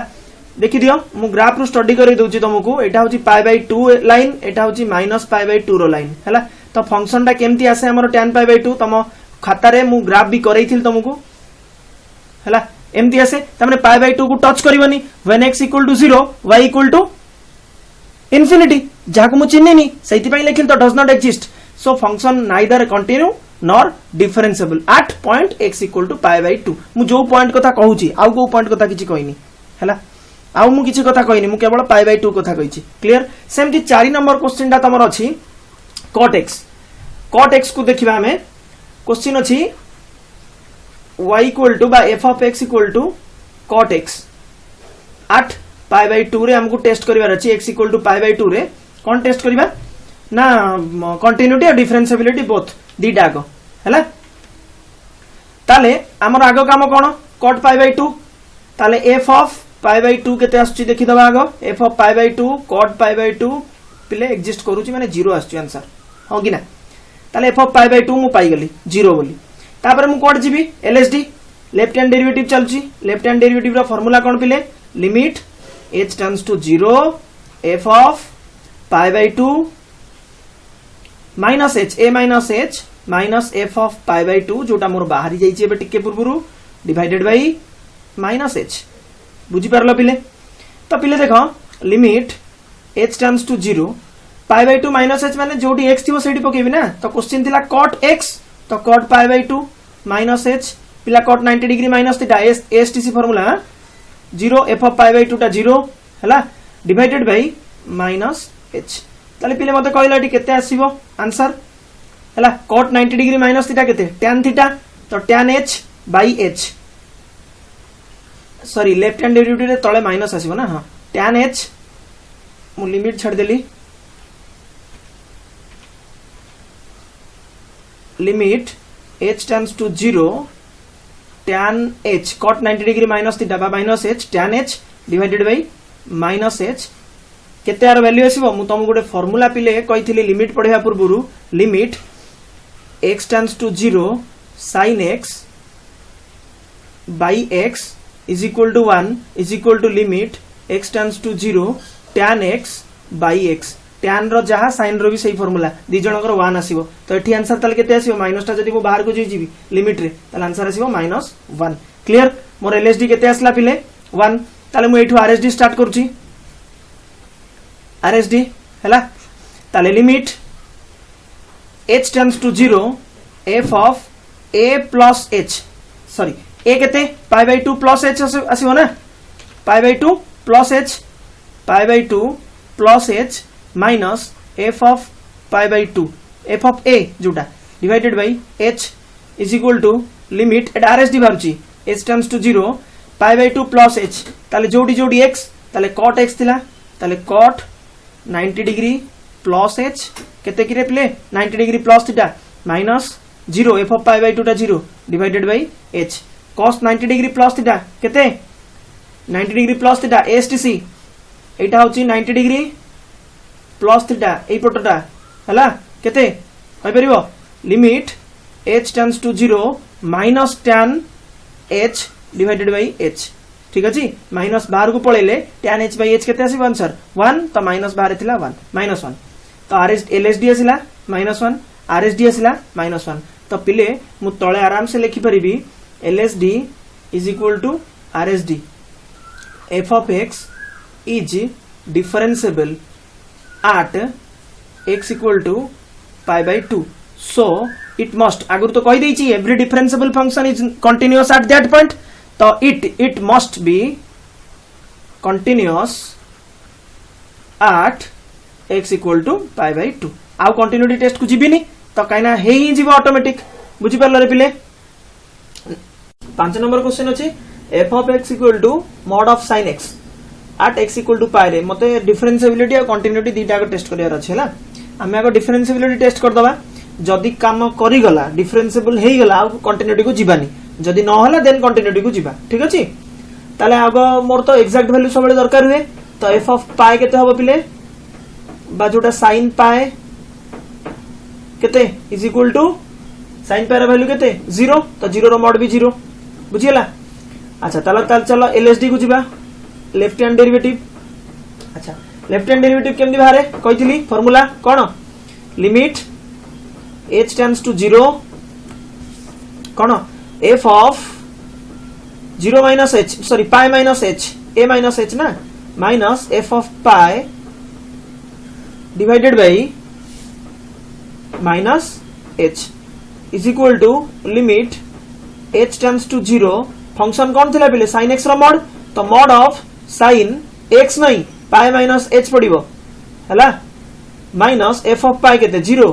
देखि दियो मु ग्राफ रो स्टडी करि दउची तुमको एटा होची पाई बाय 2 लाइन एटा होची माइनस पाई बाय 2 रो लाइन हैला तो फंक्शन टा केमती आसे हमर tan पाई बाय 2 तम खाता रे मु ग्राफ भी करैथिल तुमको हैला एमती आसे तमने पाई बाय 2 को टच करिवनी when x equal to 0 y equal to infinity जाको मु चिन्नी नी सेति पई लेखिल तो does not exist so function neither continue nor differentiable at point x equal to pi by 2 मु जो पॉइंट कथा कहूची आउ को पॉइंट कथा किछि कहनी हैला आउ मु किछि कथा कहनी मु केवल पाई बाय 2 कथा कहिछि क्लियर सेमति 4 नंबर क्वेश्चन टा तमर अछि cot x को देखिबा हमें क्वेश्चन अछि y इक्वल टू बा f of x equal to cot x at pi by 2 रे हमको टेस्ट करिवार अछि x equal to pi by 2 रे कोन टेस्ट करिबा ना कंटिन्यूटी और डिफरेंशिएबिलिटी बोथ दीटा को हैला ताले हमर आगो काम कोन cot पाई बाय 2 ताले f of पाई बाय 2 केते आछी देखि दबा आगो f of pi by 2 cot pi by 2 पिले एग्जिस्ट करूची माने 0 आछी आंसर हो कि ना ताले f of पाई बाय 2 मु पाई गली 0 बोली तापर मु कोड जीबी LSD लेफ्ट हैंड डेरिवेटिव चलची लेफ्ट हैंड डेरिवेटिव रा फार्मूला कोन पिले limit h tends to 0 f of pi by 2 minus h a minus h minus f of pi by 2 जोटा मोर बाहरी जाईची एबे टिके पूर्वरु डिवाइडेड बाय माइनस h बुझी परलो पिले तो पिले देखो limit h tends to 0 pi by 2 minus h माने जोटी x थिबो सेठी पकेबी ना तो क्वेश्चन थिला cot x तो cot pi by 2 minus h पिला cot 90 degree minus theta ASTC formula 0 f of pi by 2 टा 0 हला डिवाइडेड बाय माइनस h ताले पिले मते कहला टी केते आसीबो आंसर हला cot 90 डिग्री माइनस थीटा केते tan थीटा तो tan h bye h sorry left hand derivative रे तळे माइनस आसीबो ना हां tan h मु लिमिट छाड़ देली limit h tends to 0 tan h cot 90 degree minus theta बा minus h tan h divided by minus h केते आर वैल्यू आसीबो मु तुम गोटे फार्मूला पिले कहिथिली लिमिट पढिया पूर्वरु limit x tends to 0 sin x by x is equal to 1 is equal to limit x tends to 0 tan x by x tan रो जहा sin रो भी सही फार्मूला दि जनकर 1 आसीबो तो एठी आंसर तल केते आसीबो माइनस टा जदी मु बाहर को जीबी लिमिट रे तल आंसर आसीबो -1 क्लियर मोर LSD केते आसला पिले 1 तले मु एठु RSD स्टार्ट करछि आरएसडी हैला ताले limit h tends to 0 f of a plus h sorry a केते पाई बाय 2 प्लस h आसीबो ना pi by 2 plus h pi by 2 plus h minus f of pi by 2 f of a जोटा divided by h is equal to limit at RSD बारुची h tends to 0 pi by 2 plus h ताले जोडी जोडी x ताले cot x थिला ताले cot 90 degree plus h केते कि रिप्ले 90 degree plus theta minus 0 f of pi by 2 टा 0 divided by h cos 90 degree plus theta केते 90 डिग्री प्लस थीटा astc एटा होची 90 डिग्री प्लस थीटा एई पटटा हला केते कहि परिबो limit h tends to 0 minus tan h divided by h ठीक अछि माइनस बाहर को पळेले tan h बाय h केते आसी आंसर 1 तो माइनस बाहर थिला 1 माइनस 1 तो LSD आसिला -1 RSD आसिला -1 तो पिले मु तळे आराम से लिखि परिबी LSD is equal to RSD f of x is differentiable at x equal to pi by 2 so it must आगुर तो कहि देछि every differentiable function is continuous at that point तो it must be continuous at x equal to pi by 2 आउ continuity test को जीविनी तो कहीं हे ही जीव automatic बुझी पारल रे पिले 5 नंबर क्वेश्चन अछि f of x equal to mod of sin x at x equal to pi रे मते डिफरेंशिएबिलिटी और कंटिन्यूटी दीटा को टेस्ट करियार अछि हला हमें आगो डिफरेंशिएबिलिटी टेस्ट कर दबा जदी काम करी गला डिफरेंशिएबल हेई गला आ कंटिन्यूटी को जीवानी जदी न होला देन कंटिन्यूटी को जीवा ठीक अछि ताले आगो मोर तो एग्जैक्ट वैल्यू सबले दरकार हुए तो f of pi केते हबो पिले बा जोटा sin pi केते is equal to sin pi रा वैल्यू केते 0 तो 0 रो मॉड भी 0 बुझियला अच्छा ताला चलो LSD को जीवा लेफ्ट हैंड डेरिवेटिव अच्छा लेफ्ट हैंड डेरिवेटिव केमदी बाहरे कहितली फार्मूला कोन लिमिट h टेंड्स टू 0 कोन f of 0 minus h sorry pi minus h a minus h ना minus f of pi divided by minus h is equal to limit h tends to 0 function कौन थिला पिले sin x रो mod तो mod of sin x नहीं pi minus h पड़िबो हला minus f of pi केते 0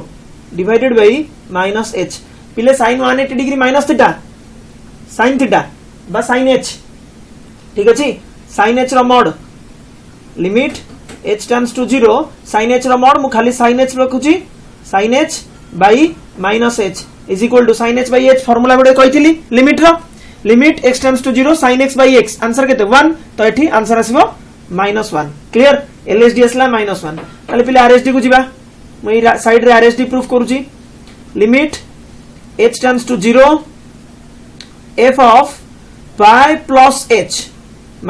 divided by minus h पिले sin 180 degree minus theta sin theta बा sin h ठीक अछि sin h रो mod लिमिट h tends to 0 sin h रो mod मु खाली sin h रखुची sin h by minus h is equal to sin h by h formula बडे कहितली लिमिट रो limit x tends to 0 sin x by x answer केते 1 तो एठी आंसर आसीबो -1 क्लियर LSD असला -1 ताले पिले RSD को जिबा मई साइड रे RSD प्रूफ करूची limit h tends to 0 f of pi plus h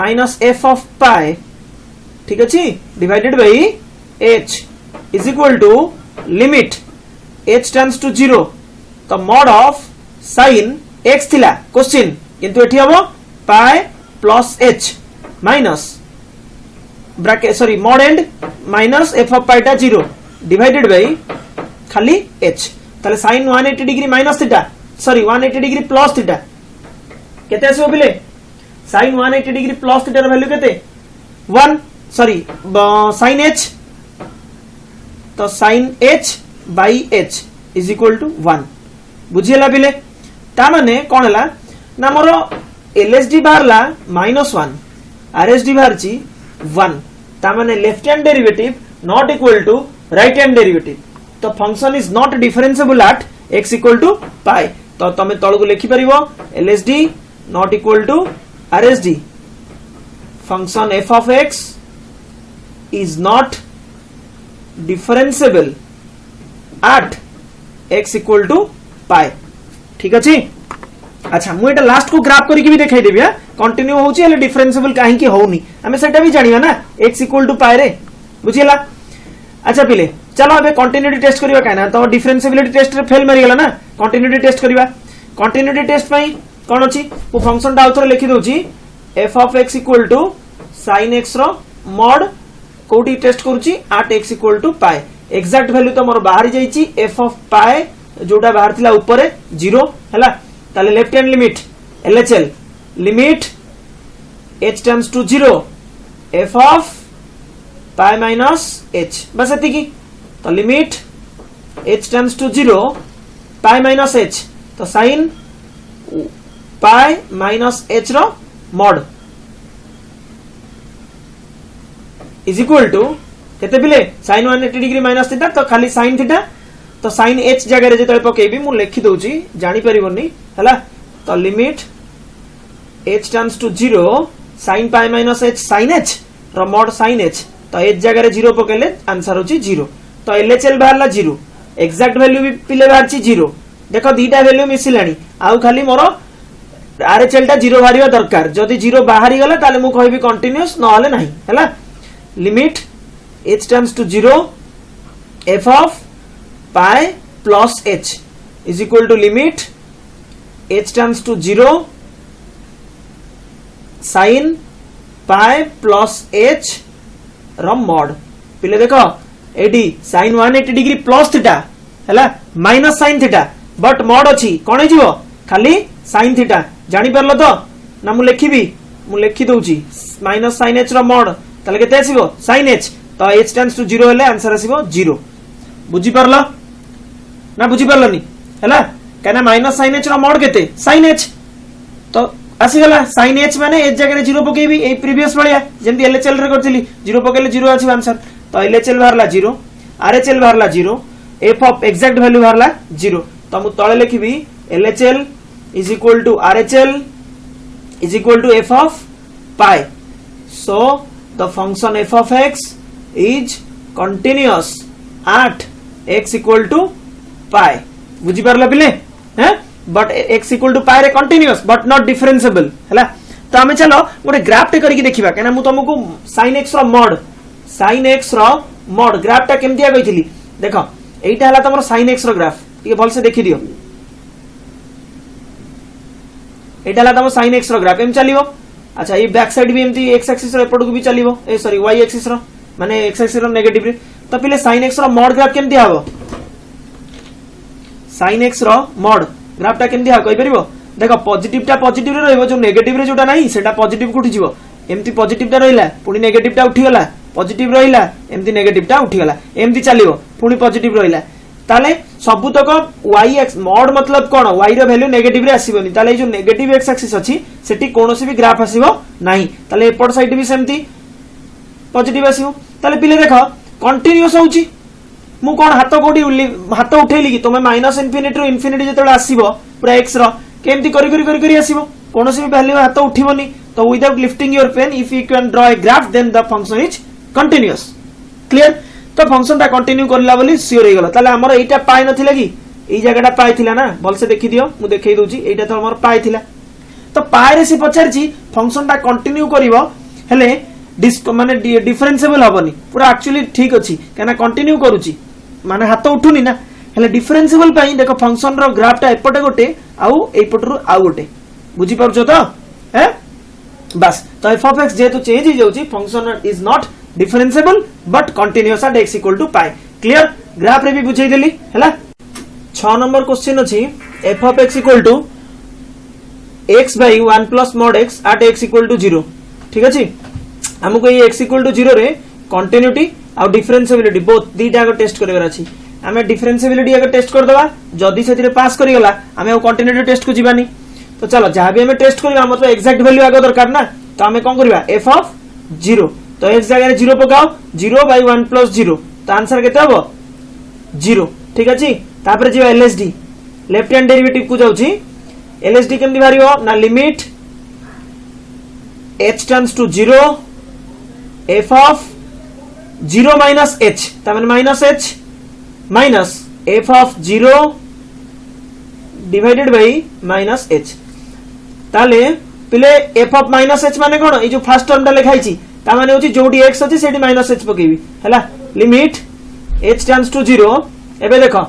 minus f of pi ठीक अछि divided by h is equal to limit h tends to 0 तो mod of sin x थिला question किंतु एठी हबो pi plus h minus bracket sorry mod end minus f of pi टा 0 divided by खाली h ताले sin 180 degree minus theta sorry 180 degree plus theta केते आसीबो बिले sin 180 degree plus theta rho value केते 1 सॉरी sin h तो sin h by h is equal to 1 बुझियला बिले ता माने कोन हला ना मोर LSD बाहरला -1 RSD बाहरची 1 ता माने left hand derivative not equal to right hand derivative तो function is not differentiable at x equal to pi तो तमे तळगु लिखि परिबो LSD not equal to RSD function f of x is not differentiable at x equal to pi ठीक अछि अच्छा मु एटा लास्ट को ग्राफ करी के भी देखाई देबी कंटिन्यू होउची एले डिफरेंशिएबल काहे की होउनी हमें सेटा भी जानिबा ना x equal to pi रे बुझियला अच्छा पिले चलो अबे कंटिन्यूटी टेस्ट करिवा काना तो डिफरेंशिएबिलिटी टेस्ट रे फेल मारी गेला ना कंटिन्यूटी टेस्ट करिवा कंटिन्यूटी टेस्ट पई कोन अछि वो फंक्शन टा उथरे लिखि दोची f of x equal to sin x रो mod कोटी टेस्ट करूची at x equal to pi exact value तो मोर बाहर जाईची f ऑफ पाए जोटा बाहर थिला ऊपर 0 हैला ताले left hand limit LHL limit h tends to 0 f of pi minus h बस एति की तो limit h tends to 0 pi minus h तो sin पाए माइनस h रो मॉड इज इक्वल टू केते बिले sin 180 डिग्री माइनस थीटा तो खाली sin थीटा तो sin h जगह रे जेतले पकेबी मु लिखि दउची जानि परिबोनी हला तो limit h tends to 0 sin pi minus h sin h रो मॉड sin h तो h जगह रे 0 पकेले आंसर होची 0 तो LHL बाहरला 0 एग्जैक्ट वैल्यू भी पिले बाहरची 0 देखो दीटा वैल्यू मिसिलानी आउ खाली मोर RHL टा 0 बाहरिबा दरकार जदी 0 बाहरी गला ताले मु कहबी कंटीन्यूअस न हले नाही हला limit h tends to 0 f of pi plus h is equal to limit h tends to 0 sin pi plus h रो मॉड पिले देखो एडी sin 180 डिग्री प्लस थीटा हैला minus sin theta but mod अछि कोन हे जीवो खाली sin थीटा जानि परलो तो ना मु लिखि दउची माइनस sin h रो मॉड ताले केते आसीबो sin h तो h टेंड्स टू 0 हेले आंसर आसीबो 0 बुझी परलो ना बुझी परलनी हैला काना माइनस sin h रो मॉड केते sin h तो आसी गला sin h माने h जगह रे 0 पकेबी ए प्रीवियस बळिया जेंति LHL रे करथिली 0 पकेले 0 आसी आंसर तो LHL बाहरला 0 RHL बाहरला 0 f ऑफ एग्जैक्ट वैल्यू बाहरला 0 तो मु तळे लिखिबी LHL is equal to RHL is equal to f of pi so the function f of x is continuous at x equal to pi बुझी परला पिले हैं but x equal to pi रे continuous but not differentiable हैला तो हमें चलो गोटे graph टे करके देखिबा केना मु तुमको sin x रो मॉड ग्राफ टा केमतिया कहितली देखो एटा हला तमरो sin x रो ग्राफ ठीक भल से देखि दियो एटा हला तमरो sin x रो ग्राफ एम चलिबो अच्छा ये बैक साइड भी एमती x एक्सिस रो एपड को भी चलिबो ए सॉरी y एक्सिस रो माने x एक्सिस रो नेगेटिव रे तो पिले sin x रो मॉड ग्राफ केमति हबो sin x रो मॉड ग्राफ टा केमति हा कहि परिबो देखो पॉजिटिव टा पॉजिटिव रे रहबो जो नेगेटिव रे जोटा नाही सेटा पॉजिटिव को उठी जीवो एमती पॉजिटिव टा रहिला पुनी नेगेटिव टा उठी गला पॉजिटिव रहिला एमती नेगेटिव टा उठी गला एमती चलिबो पुनी पॉजिटिव रहिला ताले सबुतक y x मॉड मतलब कोन y रो वैल्यू नेगेटिव रे आसीबोनी ताले जो नेगेटिव x एक्सिस अछि सेठी कोनोसी भी ग्राफ आसीबो नाही ताले एपड साइड भी सेमती पॉजिटिव आसीबो ताले पिले देखो कंटीन्यूअस होउची मु कोन हाथ उठेली कि तुमे माइनस इन्फिनिटी रो इन्फिनिटी जेतले आसीबो पूरा x रो केमती करी आसीबो कोनोसी भी वैल्यू हाथ उठिबोनी तो without lifting your pen if you can draw a graph then the function is continuous clear तो फंक्शन टा कंटिन्यू करला बोली सियोर हे गला ताले हमर एटा पाई नथिला कि एई जगहटा पाई थिला ना भल से देखि दियो मु देखेई दोची एटा तो हमर पाई थिला तो पाई रे से पचारची फंक्शन टा कंटिन्यू करिवो हेले माने डिफरेंशिएबल हबनी पूरा एक्चुअली ठीक अछि केना कंटिन्यू करूची माने हाथ उठुनी ना हेले डिफरेंशिएबल पई देखो फंक्शन रो ग्राफ टा एपटे गोटे आउ एपटरु आउ गोटे बुझी परछो तो हैं बस तो f of x जेतु चेंज हो जाउची function is not differentiable but continuous at x equal to pi clear graph रे भी बुझाई देली हैला 6 नंबर क्वेश्चन अछि f of x equal to x by 1 plus mod x at x equal to 0 ठीक अछि हमको ये x इक्वल टू 0 रे कंटिन्यूटी आ डिफरेंशिएबिलिटी बोथ दीटा को टेस्ट करबार अछि हमें डिफरेंशिएबिलिटी अगर टेस्ट कर देबा जदी सेतिरे पास करि गला हमें ओ कंटिन्यूटी टेस्ट को जीवानी तो चलो जहां भी हमें टेस्ट करबा मतलब एग्जैक्ट वैल्यू आगे दरकार ना तो हमें कोन करबा f of 0 तो x जगह रे 0 पकाओ 0 by 1 plus 0 तो आंसर केते हबो 0 ठीक अछि तापर जे LHD लेफ्ट हैंड डेरिवेटिव को जाउची LHD केमदी बारियो ना limit h tends to 0 f of 0 minus h तामें minus h minus f of 0 divided by minus h ताले पिले f of minus h माने कोन ए जो फर्स्ट टर्म टा लिखाइची ता माने होची जोडी x अछि सेडी minus h पकेबी हैला लिमिट h टेंड्स टू 0 एबे देखो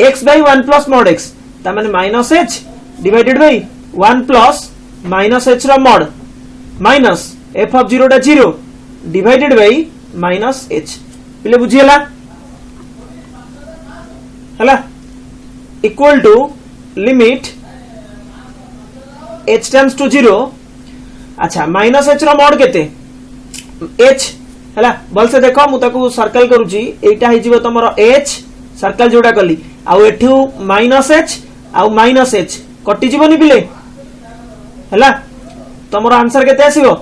x by 1 plus mod x ता माने minus h divided by 1 plus minus h रो mod minus f of 0 टा 0 divided by माइनस एच पिले बुझीगला हला equal to limit h tends to 0 अच्छा माइनस h रो मोड केते h हला बोल से देखो मु ताकू सर्कल करूची एटा हे जीवो तमरो h सर्कल जोडा कली आ एठू माइनस h कटि जीवनी पिले हला तमरो आंसर केते आसीबो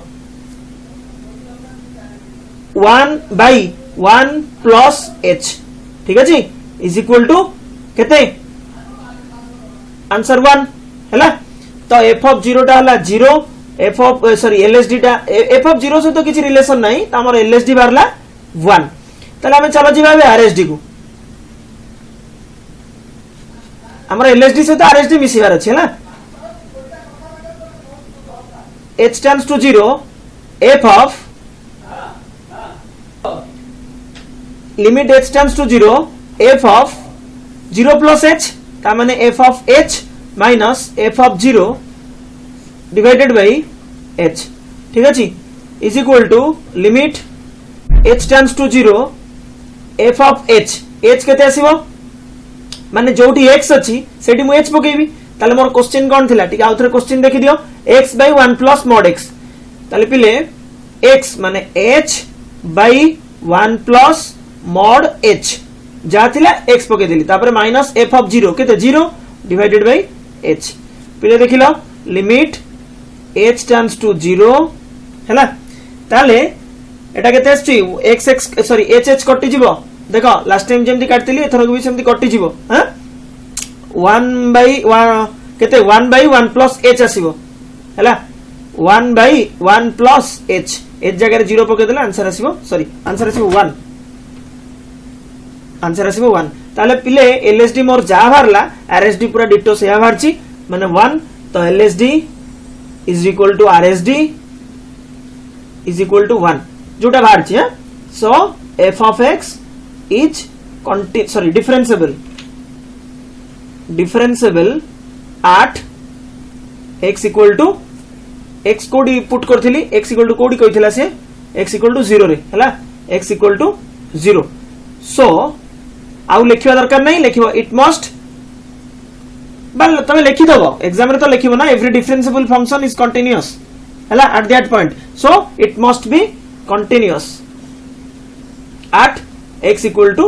1/1 प्लस h ठीक अछि इज इक्वल टू केते आंसर 1 हला तो f ऑफ 0 टा हला 0 f ऑफ सॉरी lsd टा f ऑफ 0 से तो किछि रिलेशन नाही त हमर lsd बारला 1 तले हमें चलो जिबा rsd को हमर lsd से तो rsd मिसिबार अछि ना h tends to 0 f of limit h tends to 0 f of 0 plus h ता माने f of h minus f of 0 divided by h ठीक अछि is equal to limit h tends to 0 f of h h केते आसीबो माने जोटी x अछि सेठी मु h पकेबी ताले मोर क्वेश्चन कोन थिला ठीक आउथरे क्वेश्चन देखि दियो x by 1 plus mod x ताले पिले x माने h by 1 plus mod h जा थिला x पके देली तापर माइनस f ऑफ 0 केते 0 डिवाइडेड बाय h पिले देखिलो लिमिट h टेंड्स टू 0 हैला ताले एटा केते आछि x सॉरी h कटि जिवो देखो लास्ट टाइम जेमति काटतिली एथरो भी सेमति कटि जिवो ह 1/1 केते 1/1 प्लस h आसीबो हैला 1/1 प्लस h h जगह 0 पके देला आंसर आसीबो सॉरी आंसर आसीबो 1 आंसर आसीबो 1 ताले पिले lsd मोर जा भारला rsd पूरा डिटो से भारची माने 1 तो lsd is equal to rsd is equal to 1 जोटा भारची है so f of x is sorry differentiable at x equal to x कोडी पुट करथिली x इक्वल टू कोडी कहितला से x इक्वल टू 0 रे हला x इक्वल टू 0 सो आउ लिखिबा दरकार नहीं लिखिबो इट मस्ट बल तमे लिखि दबो एग्जाम रे तो लिखिबो ना every differentiable function is continuous हला at that point so it must be continuous at x equal to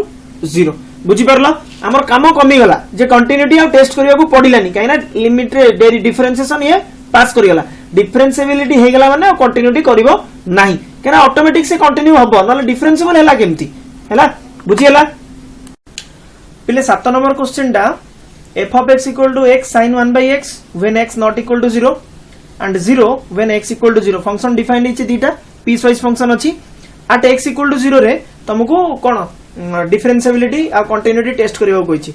0 बुझी परलो हमर काम कमी गला जे कंटीन्यूटी आ टेस्ट करिया को पडिलानी काइना लिमिट रे डेरी डिफरेंशिएशन ये पास करि गला डिफरेंशिएबिलिटी हे गला माने कंटीन्यूटी करिवो नाही केना ऑटोमेटिक से कंटिन्यू हबो नले डिफरेंशिएबल हैला केमती हैला बुझी हैला पिले 7 नंबर क्वेश्चन टा f of x equal to x sin 1/x when x not equal to 0 and 0 when x equal to 0 function defined इछि दीटा पीस वाइज फंक्शन अछि at x equal to 0 रे तुमको कोन डिफरेंशिएबिलिटी आ कंटीन्यूटी टेस्ट करियो कोइछि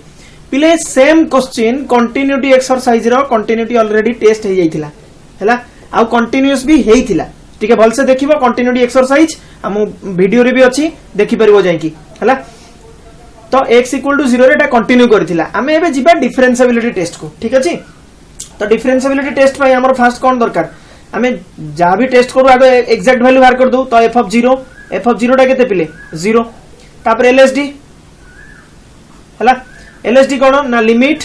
पिले सेम क्वेश्चन कंटीन्यूटी एक्सरसाइज रो कंटीन्यूटी ऑलरेडी टेस्ट हे जाइथिला हैला आ कंटीन्यूअस भी हेइथिला ठीक है भल से देखिबो कंटीन्यूटी एक्सरसाइज हम वीडियो रे भी अछि देखि परिबो जाय कि हैला तो x इक्वल टू 0 रे एटा कंटिन्यू करथिला हमें एबे जिबा डिफरेंशिएबिलिटी टेस्ट को ठीक अछि तो डिफरेंशिएबिलिटी टेस्ट पय हमर फर्स्ट कोन दरकार हमें जा भी टेस्ट करू आगे एग्जैक्ट वैल्यू बाहर कर दो तो f ऑफ 0 टा केते पिले 0 तापर lsd हला lsd कोन ना लिमिट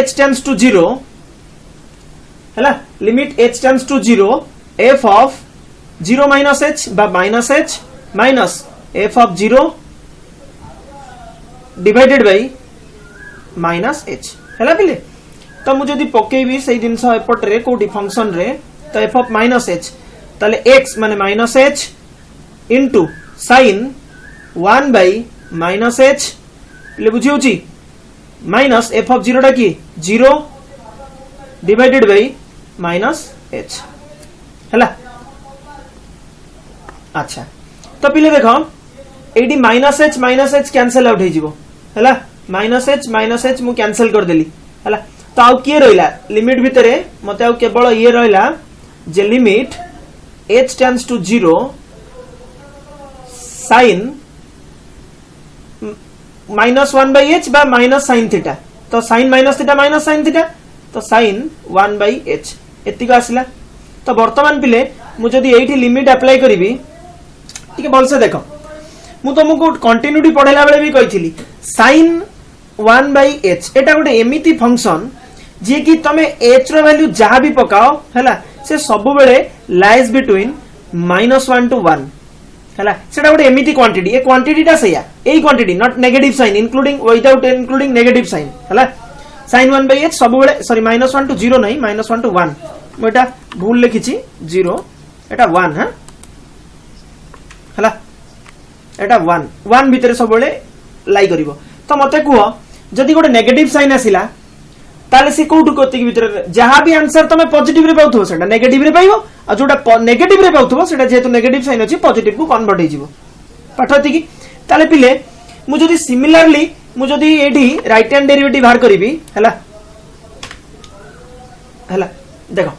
h टेंड्स टू 0 हला limit h tends to 0 f of 0 minus h बा minus h minus f of 0 divided by minus h हैला पिले तो मुझे यदि पकेबी सही दिन सा एपट रे कोडी फंक्शन रे तो f ऑफ माइनस h ताले x माने minus h into sin 1 bye minus h ले बुझियोची माइनस f ऑफ 0 टा की 0 डिवाइडेड बाय माइनस h हैला अच्छा तो पिले देखो एडी माइनस h कैंसिल आउट हे जिवो हैला माइनस h मु कैंसिल कर देली हैला तो आउ के रहिला लिमिट भितरे मते आउ केवल ये रहिला जे limit h tends to 0 sin -1/h बा माइनस sin थीटा तो sin minus theta minus sin theta तो sin 1/h एतिक आसिला तो वर्तमान पिले मु जदी एठी लिमिट अप्लाई करिवि टिके भलसे देख मु तुमको कंटिन्यूटी पढ़ेला बेले भी कही sin 1/h एटा गोटे एमिति फंक्शन जे कि तमे h रो वैल्यू जहाँ भी पकाओ हैला से सब बेले लाइज बिटवीन -1 to 1 हैला सेटा गोटे एमिति क्वांटिटी ए क्वांटिटीटा सैया एई quantity not negative sign including without including negative sign हैला sin 1/h सब बेले सॉरी -1 to 0 नहीं -1 to 1 मोटा भूल लिखिछि 0 एटा 1 हां हैला एटा 1 भितर सब बेले लाई करिवो तो मते कुह जदि गोटे नेगेटिव साइन आसिला ताले से कोठु कति भितर जहां भी आंसर तमे पॉजिटिव रे पाउथो सेटा नेगेटिव रे पाइबो आ जोटा नेगेटिव रे पाउथो सेटा जेतु नेगेटिव साइन अछि पॉजिटिव को कन्वर्ट हे जिवो पाठति की ताले पिले मु जदि सिमिलरली मु जदि एठी राइट हैंड डेरिवेटिव बाहर करिवि हैला हैला देखो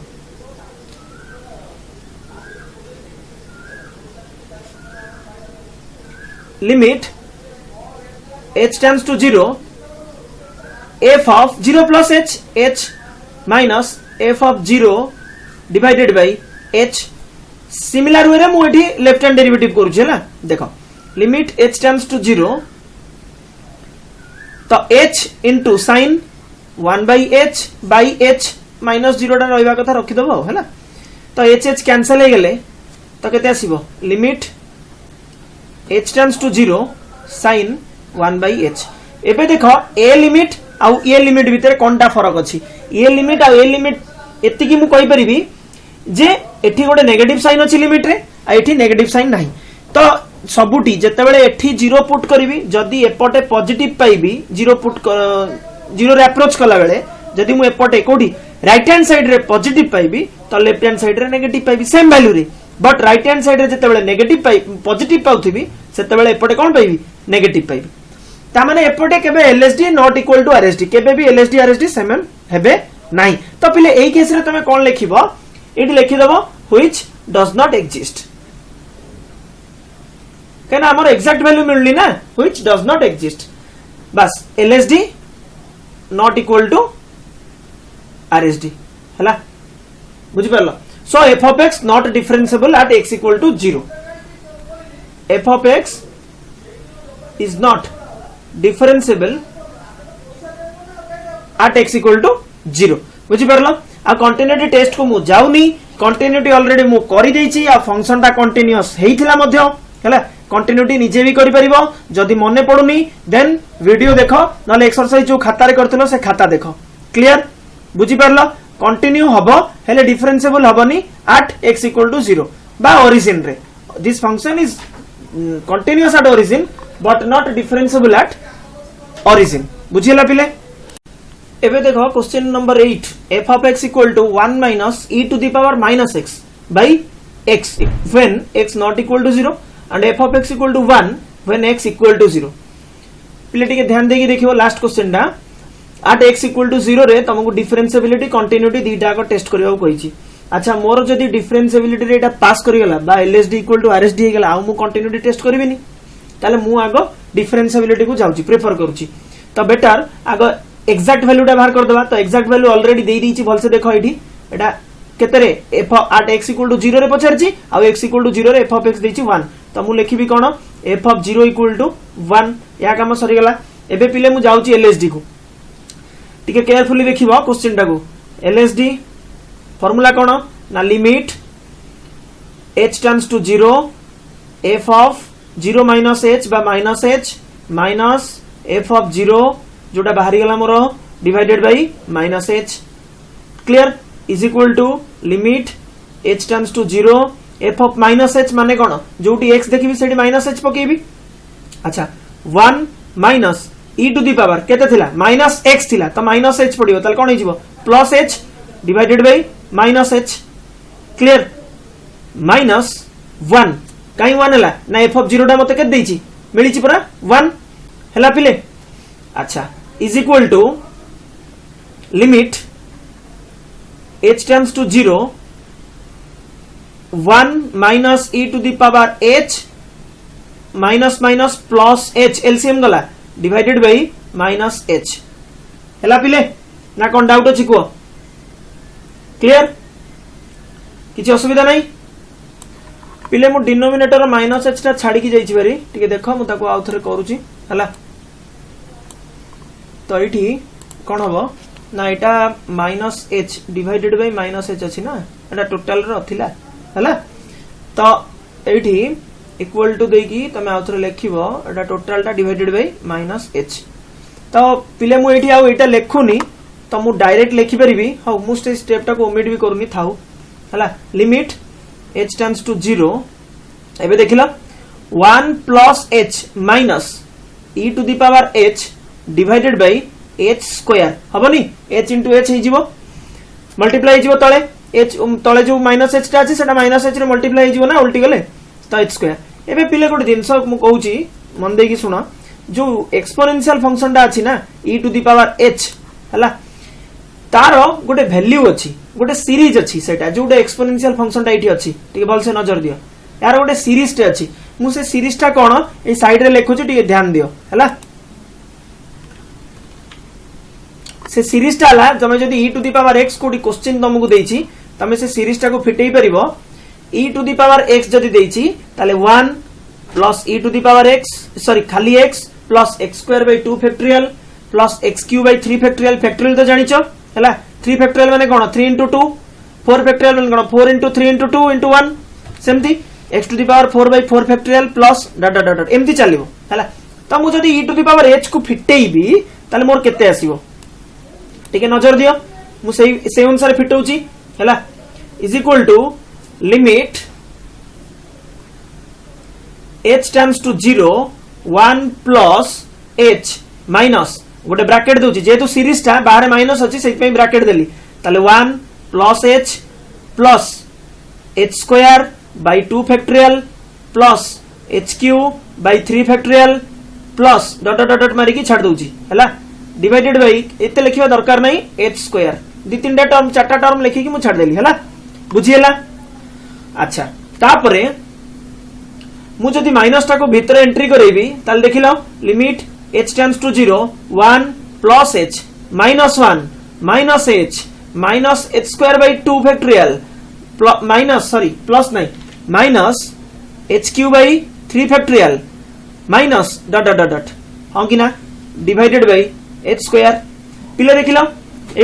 limit h tends to 0 f of 0 plus h minus f of 0 divided by h similar way रे मु एठी लेफ्ट हैंड डेरिवेटिव करू छला देखो लिमिट h tends to 0 तो h into sin 1/h by h minus 0 टा रहइबा कथा रखि दबो हैला तो h कैंसिल हे गेले तो केते आसीबो limit h tends to 0 sin 1/h एबे देखो a लिमिट आउ ए लिमिट भितर कोनटा फरक अछि ए लिमिट आउ ए लिमिट एति की मु कहि परिबी जे एठी गोटे नेगेटिव साइन अछि लिमिट रे आ एठी नेगेटिव साइन नाही तो सबुटी जते बेले एठी 0 पुट करबी जदी एपटे पॉजिटिव पाइबी 0 पुट 0 रे अप्रोच कला बेले जदी मु एपटे कोडी राइट हैंड साइड रे पॉजिटिव पाइबी तो लेफ्ट हैंड साइड रे नेगेटिव पाइबी सेम वैल्यू रे बट राइट हैंड साइड रे जते बेले नेगेटिव पॉजिटिव पाउथिबी सेते बेले एपटे कोन पाइबी नेगेटिव पाइबी ता माने एपटे केबे LSD not equal to RSD केबे भी एलएसडी आरएसडी सेम हेबे नाही तो पिले एई केस रे तमे कोन लिखिबो एटी लिखि दबो व्हिच डज नॉट एग्जिस्ट केना हमर एग्जैक्ट वैल्यू मिलली ना व्हिच डज नॉट एग्जिस्ट बस LHD not equal to RHD हला बुझि परलो so f of x not differentiable at x equal to 0 f of x is not differentiable at x equal to 0 बुझी परलो आ continuity test को मु जाउनी continuity already मु करि देछि आ फंक्शन ता कंटीन्यूअस हेइथिला मध्य हैला कंटीन्यूटी निजे भी करि परिबो जदी मने पडुनी देन वीडियो देखो नले एक्सरसाइज जो खाता रे करथिलो से खाता देखो क्लियर बुझी परलो कंटिन्यू हबो हेले डिफरेंशिएबल हबोनी at x equal to 0 बा ओरिजिन रे this function is continuous at origin but not differentiable at origin बुझिला पिले एबे देखो question number 8 f of x equal to 1 minus e to the power minus x by x when x not equal to 0 and f of x equal to 1 when x equal to 0 पिले टिके ध्यान देकी देखियो last question दा at x equal to 0 रे तुमको differentiability continuity दीटा को test करियो कहिची अच्छा मोर जदी डिफरेंशिएबिलिटी रे एटा पास करि गेला बा एलएसडी इक्वल टू आरएसडी हे गेला आ मु कंटिन्यूटी टेस्ट करबिनी ताले मु आगो डिफरेंशिएबिलिटी को जाउची प्रेफर करूची तो बेटर आगो एग्जैक्ट वैल्यूटा बाहर कर देबा तो एग्जैक्ट वैल्यू ऑलरेडी देई दीची भलसे देखो एठी एटा केते रे f at x equal to 0 रे पछरची आ x equal to 0 रे f of x देची 1 तो मु लिखिबी कोन f of 0 equal to 1 या काम सरी गेला एबे पिले मु जाउची एलएसडी को टिके केयरफुली देखिबो क्वेश्चन टाको एलएसडी फार्मूला कोन ना limit h tends to 0 f of 0 minus h बा minus h minus f of 0 जोटा बाहरी गला मोर divided by minus h clear is equal to limit h tends to 0 f of minus h माने कोन जोटी x देखिबी सेठी minus h पकेबी अच्छा 1 minus e to the power केते थिला minus x थिला तो minus h पडियो तल कोन हिजिबो plus h divided by minus h clear minus 1 काई 1 हला ना f of 0 टा मते के देछि मिलिछि पुरा 1 हला पिले अच्छा is equal to limit h tends to 0 1 minus e to the power h minus minus plus h LCM गला डिवाइडेड बाय minus h हला पिले ना कोन डाउट अछि को क्लियर किछि असुविधा नै पिले मु डिनोमिनेटर माइनस एच टा छाड़ी की जाइछि बारी ठीक देख मु ताको आउ थरे करूची हला तो एठी कोन हबो ना एटा minus H divided by minus H अछि ना एटा टोटल रो थिला हला तो एठी इक्वल टू देकी तमे आउ थरे लेखिबो एटा टोटल टा डिवाइडेड बाय माइनस एच तो पिले मु एठी आउ एटा लेखुनी तो मु डायरेक्ट लेखि परिबी हाउ मु स्टेप टा को ओमिट भी करूनी थाउ हला लिमिट h टेंड्स टू 0 एबे देखिला 1 plus h minus e to the power h divided by h square हबनी h इनटू h हे जिवो मल्टीप्लाई हे जिवो तळे h तळे जो माइनस h टा अछि सेटा माइनस h रे मल्टीप्लाई हे जिवो ना उल्टी गले तो h स्क्वायर एबे पिले गोटे जिंस मु कहूची मन देकी सुनो जो एक्सपोनेंशियल फंक्शन टा अछि ना e to the power h हला तारो गोटे वैल्यू अछि गोटे सीरीज अछि सेटा जोटे एक्सपोनेंशियल फंक्शन टा इठी अछि ठीक भल से नजर दियो यार गोटे सीरीज टे अछि मु से सीरीज टा कोन ए साइड रे लेखुची ठीक ध्यान दियो हला से सीरीज टा ला जमे जदी e to the power x कोडी क्वेश्चन तुमको देइची तमे से सीरीज टा को फिटेई परिबो e to the power x जदी देइची ताले 1 plus e to the power x sorry खाली x plus x square by 2 factorial plus x cube by 3 factorial factorial तो जानिचो हला 3 फैक्टोरियल माने कोन 3 into 2 4 फैक्टोरियल माने कोन 4 into 3 into 2 into 1 सेमती x to the power 4 by 4 factorial plus dot dot dot एमती चलिबो हला त मु जदी e to the power h को फिटेइबी ताले मोर केते आसीबो ठीक है नजर दियो मु से अनुसार फिटौची हला is equal to limit h tends to 0 1 plus h minus गोटे ब्रैकेट दोची जेतु सीरीज टा बाहर माइनस अछि सेहि पे ब्रैकेट देली ताले 1 plus h plus h square by 2 factorial plus h cube by 3 factorial plus dot dot dot मारी की छाड़ दोची हला डिवाइडेड बाय एते लिखिबा दरकार नै h स्क्वायर दि तीनटा टर्म चारटा टर्म लिखि की मु छाड़ देली हला बुझियला अच्छा तापरे मु जदी माइनस टा को भीतर एंट्री करेबी ताल देखिलो limit h tends to 0 1 plus h minus 1 minus h minus h square by 2 factorial minus sorry plus नहीं minus h cube by 3 factorial minus dot dot dot हां कि ना डिवाइडेड बाय h स्क्वायर पिले देखिलो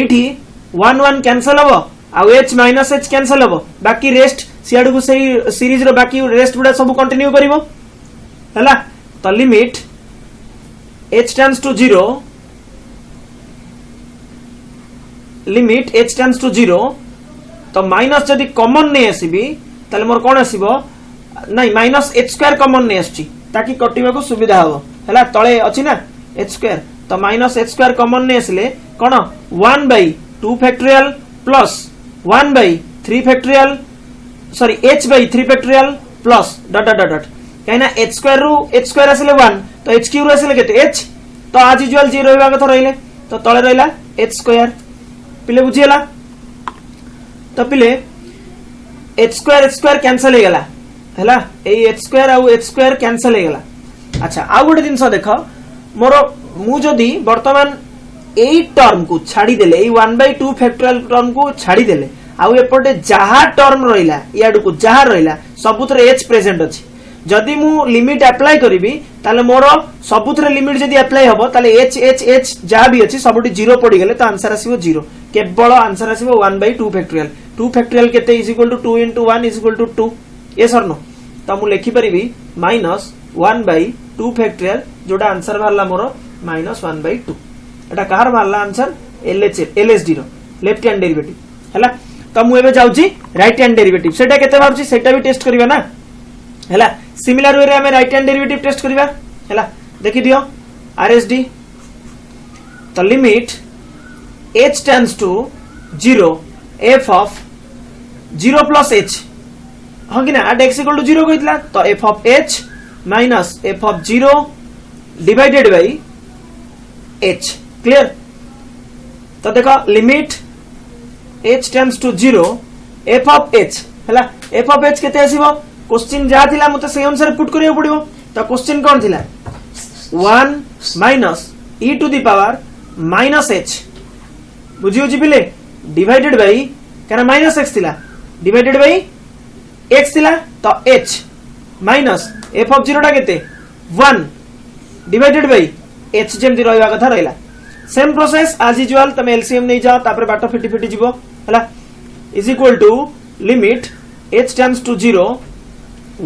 एठी 1 1 cancel हबो आ h minus h cancel हबो बाकी rest सियाडू को सही सीरीज रो बाकी रेस्ट बुडा सब कंटिन्यू करिवो हला तो limit h tends to 0 limit h tends to 0 तो माइनस जदी कॉमन नै आसीबी ताले मोर कोन आसीबो नाही माइनस h स्क्वायर कॉमन नै आछी ताकि कटिबा को सुविधा हो हला तळे अछि ना h स्क्वायर तो माइनस h स्क्वायर कॉमन नै आसले कोन 1 by 2 factorial plus 1 by 3 factorial sorry h by 3 factorial plus dot dot dot कहना h स्क्वायर रू h स्क्वायर आसले 1 तो h क्यूब आसले केते h तो आज यूजुअल 0 होबा कथा रहिले तो तळे रहिला h स्क्वायर पिले बुझियला तो पिले h स्क्वायर कैंसिल हे गेला हैला ए h स्क्वायर आ h स्क्वायर कैंसिल हे गेला अच्छा आ गोटे दिन देखो मोर मु जदी वर्तमान एई टर्म को छाडी देले एई 1/2 फैक्टोरियल टर्म को छाडी देले आउ एपटे जहा टर्म रहिला याडू को जहा रहिला सबुतरे h प्रेजेंट अछि जदी मु लिमिट अप्लाई करबी ताले मोर सबुतरे लिमिट जदी अप्लाई हबो ताले h जहा भी अछि सबुटी 0 पड़ी गेले तो आंसर आसीबो 0 केवल आंसर आसीबो 1/2 फैक्टोरियल 2 फैक्टोरियल केते is equal to 2 into 1 is equal to 2 yes और नो तो मु लिखि परिबी -1/2 फैक्टोरियल जोटा आंसर भारला मोर -1/2 एटा कार भारला आंसर LHD रो लेफ्ट हैंड डेरिवेटिव हैला तो मु एबे जाउची राइट हैंड डेरिवेटिव सेटा केते बारची सेटा भी टेस्ट करबा ना हैला सिमिलर वे रे हमें राइट हैंड डेरिवेटिव टेस्ट करबा हैला देखि दियो RSD तो limit h tends to 0 f of 0 plus h हां कि ना at x इक्वल टू 0 कहितला तो f of h minus f of 0 divided by h clear तो देखो limit h tends to 0 f of h हैला f ऑफ h केते आसीबो question जा थिला मते से अनुसार पुट करियो पड़िबो तो क्वेश्चन कोन थिला 1 minus e to the power minus h बुझियो जी पिले डिवाइडेड बाय केना माइनस x थिला डिवाइडेड बाय x थिला तो h माइनस f ऑफ 0 टा केते 1 डिवाइडेड बाय h जेमति रहइबा कथा रहइला सेम प्रोसेस एज यूजुअल तमे एलसीएम नै जाओ तापर बाटो फिटी फिटी जीवो हला is equal to limit h tends to 0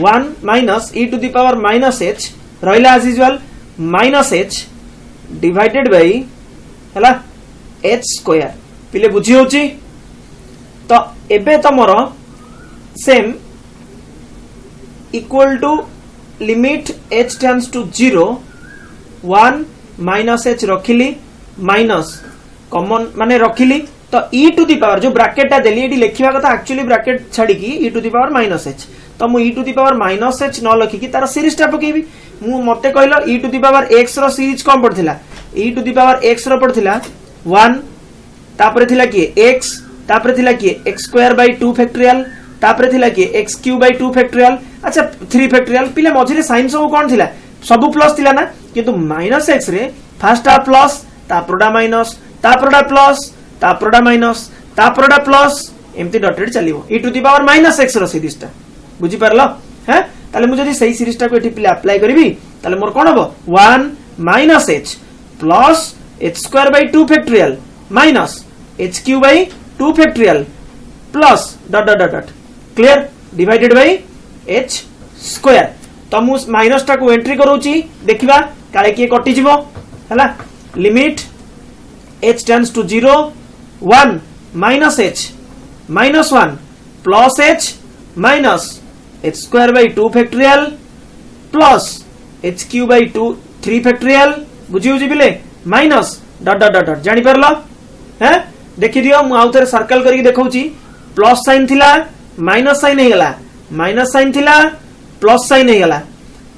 1 minus e to the power minus h रहइला as usual minus h divided by हला h स्क्वायर पिले बुझी होची तो एबे तमरो same equal to limit h tends to 0 1 minus h रखिली minus common माने रखिली तो e टू दी पावर जो ब्रैकेट टा देली एडी लिखिबा कथा एक्चुअली ब्रैकेट छाडी की e to the power minus h तो मु e to the power minus h न लिखि की तार सीरीज टा पकेबी मु मते कहलो e to the power x रो सीरीज कोन पड़थिला e to the power x रो पड़थिला 1 तापरे थिला की x तापरे थिला की x स्क्वायर बाय 2 फैक्टोरियल तापरे थिला की x क्यूब बाय 2 फैक्टोरियल अच्छा 3 फैक्टोरियल पिले मझिरे साइन सब कोन थिला सब प्लस थिला ना किंतु माइनस x रे फर्स्ट आ प्लस तापरडा माइनस तापरडा प्लस तापरडा माइनस तापरडा प्लस एमती डॉटेड चलिवो e to the power minus x रो सीरीज टा बुझी परलो हैं ताले मु जदी सही सीरीज टा को एठी पिले अप्लाई करबी ताले मोर कोन हबो 1 minus h plus h square by 2 factorial minus h cube by 2 factorial plus dot dot dot clear divided by h square तो मु माइनस टा को एंट्री करूची देखिबा काले की कटि जिवो हला limit h tends to 0 1 minus h minus 1 plus h minus h square by 2 factorial plus h cube by 2 3 factorial बुझियो जिबिले माइनस डॉट डॉट डॉट जानि परलो हैं देखि दियो मु आउथरे सर्कल करी देखौची प्लस साइन थिला माइनस साइन हे गला माइनस साइन थिला प्लस साइन हे गला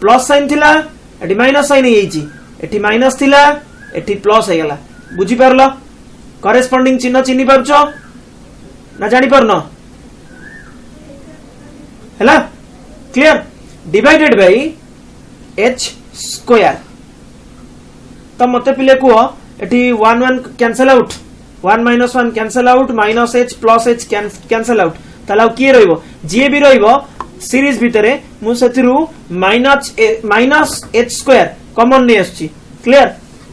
प्लस साइन थिला एटी माइनस साइन हे छी एटी माइनस थिला एटी प्लस हे गला बुझी परलो करेस्पोंडिंग चिन्ह चिन्ही परछो ना जानि परनो हैला clear divided by h square तो मते पिले को eighty 1 1 cancel out 1 minus 1 cancel out minus h plus h cancel out तला की रहइबो जे भी रहइबो सीरीज भितरे मु सेतिरु माइनस h स्क्वायर कॉमन ने आछि क्लियर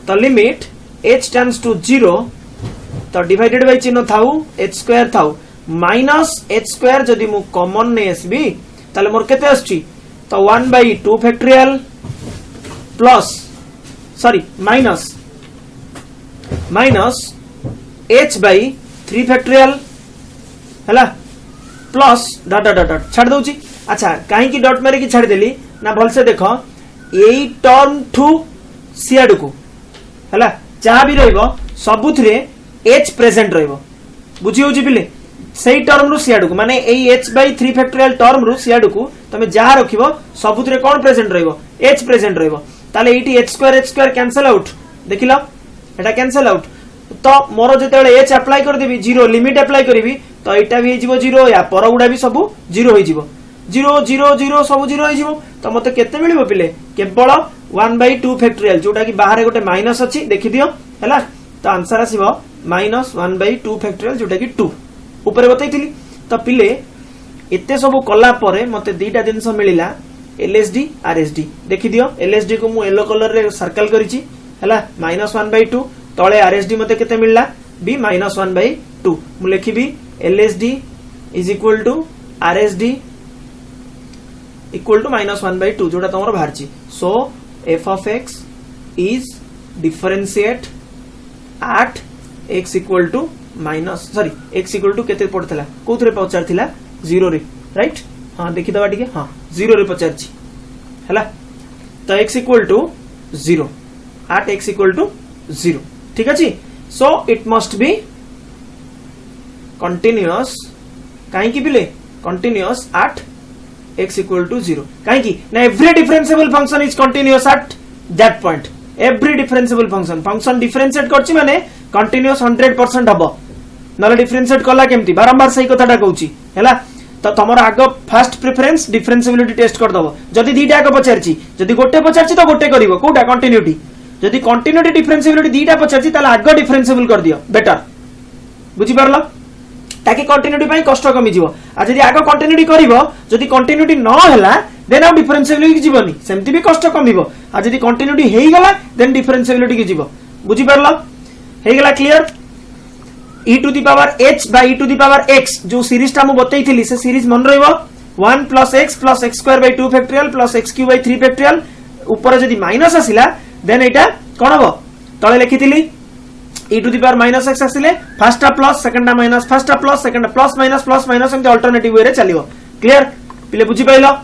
तो लिमिट h टेंड्स टू 0 तो डिवाइडेड बाय चिन्ह थाउ h स्क्वायर थाउ माइनस h स्क्वायर जदी मु कॉमन ने आसबी ताले मोर केते आछि तो 1 by 2 factorial plus sorry minus h by 3 factorial हला प्लस डॉट डॉट डॉट छाड़ दोची अच्छा काहे की डॉट मारे की छाड़ देली ना भल से देखो एई टर्म टू सियाड को हला जहां भी रहइबो सबुथरे h प्रेजेंट रहइबो बुझी होची बिले सही टर्म रु सियाड को माने एई h बाय 3 फैक्टोरियल टर्म रु सियाड को तमे जहां रखिबो सबुथरे कोन प्रेजेंट रहइबो h प्रेजेंट रहइबो ताले एटी h स्क्वायर कैंसिल आउट देखिलो एटा कैंसिल आउट तो मोर जेतेले h अप्लाई कर देबी 0 लिमिट अप्लाई करबी तो एटा भी जीवो 0 या पर गुडा भी सब 0 होई जीवो 0 0 0 सब 0 होई जीवो तो मते केते मिलिबो पिले केवल 1 बाय 2 फैक्टोरियल जोटा कि बाहर गोटे माइनस अछि देखि दियो हैला तो आंसर आसीबो माइनस 1 बाय 2 फैक्टोरियल जोटा कि 2 ऊपर बताइथिली तो पिले एते सब कला परे मते दीटा जिंस मिलिला LSD RSD देखि दियो LSD को मु येलो कलर रे सर्कल करिछि हैला -1 बाय 2 तळे RSD मते केते मिलला b -1 बाय 2 मु लिखिबी LSD is equal to RSD equal to -1 by 2 जोटा तमरो बाहरछि सो f of x is differentiate at x equal to minus sorry x equal to केते पड़थला कोथरे पचार थिला 0 रे राइट हां देखि दबा ठीक है हां 0 रे पचारछि हैला तो x equal to 0 at x equal to 0 ठीक अछि so it must be continuous काहे की बिले continuous at x equal to 0 काहे की ना every differentiable function is continuous at that point every differentiable function differentiate करछि माने कंटीन्यूअस 100% हबो नले डिफरेंशिएट कला केमती बारंबार सही कथाटा कहूची हैला तो तमर आगो फर्स्ट प्रेफरेंस डिफरेंशिएबिलिटी टेस्ट कर दबो जदी दीटा आगो पचारछि जदी गोटे पचारछि तो गोटे करिवो कोटा कंटीन्यूटी जदी कंटीन्यूटी डिफरेंशिएबिलिटी दीटा पचारछि ताले आगो डिफरेंशिएबल कर दियो बेटर बुझी परलो ताकि कंटिन्यूटी पाई कष्ट कमी जीवो आ जदी आगो कंटिन्यूटी करिवो जदी कंटिन्यूटी न होला देन आ डिफरेंशिएबिलिटी की जीवनी सेमती भी कष्ट कमिवो आ जदी कंटिन्यूटी हेई गला देन डिफरेंशिएबिलिटी की जीवो बुझी परलो हेई गला clear e to the power h by e to the power x जो सीरीज ता मु बतई थिली से सीरीज मन रहइबो 1 plus x plus x square by 2 factorial plus x cube by 3 factorial ऊपर जदी माइनस आसिला देन एटा कोन हबो तळे लिखिथिली e to the power minus x आसिले first plus second minus first plus second plus minus and alternative way रे चलिवो clear पिले बुझी पाइलो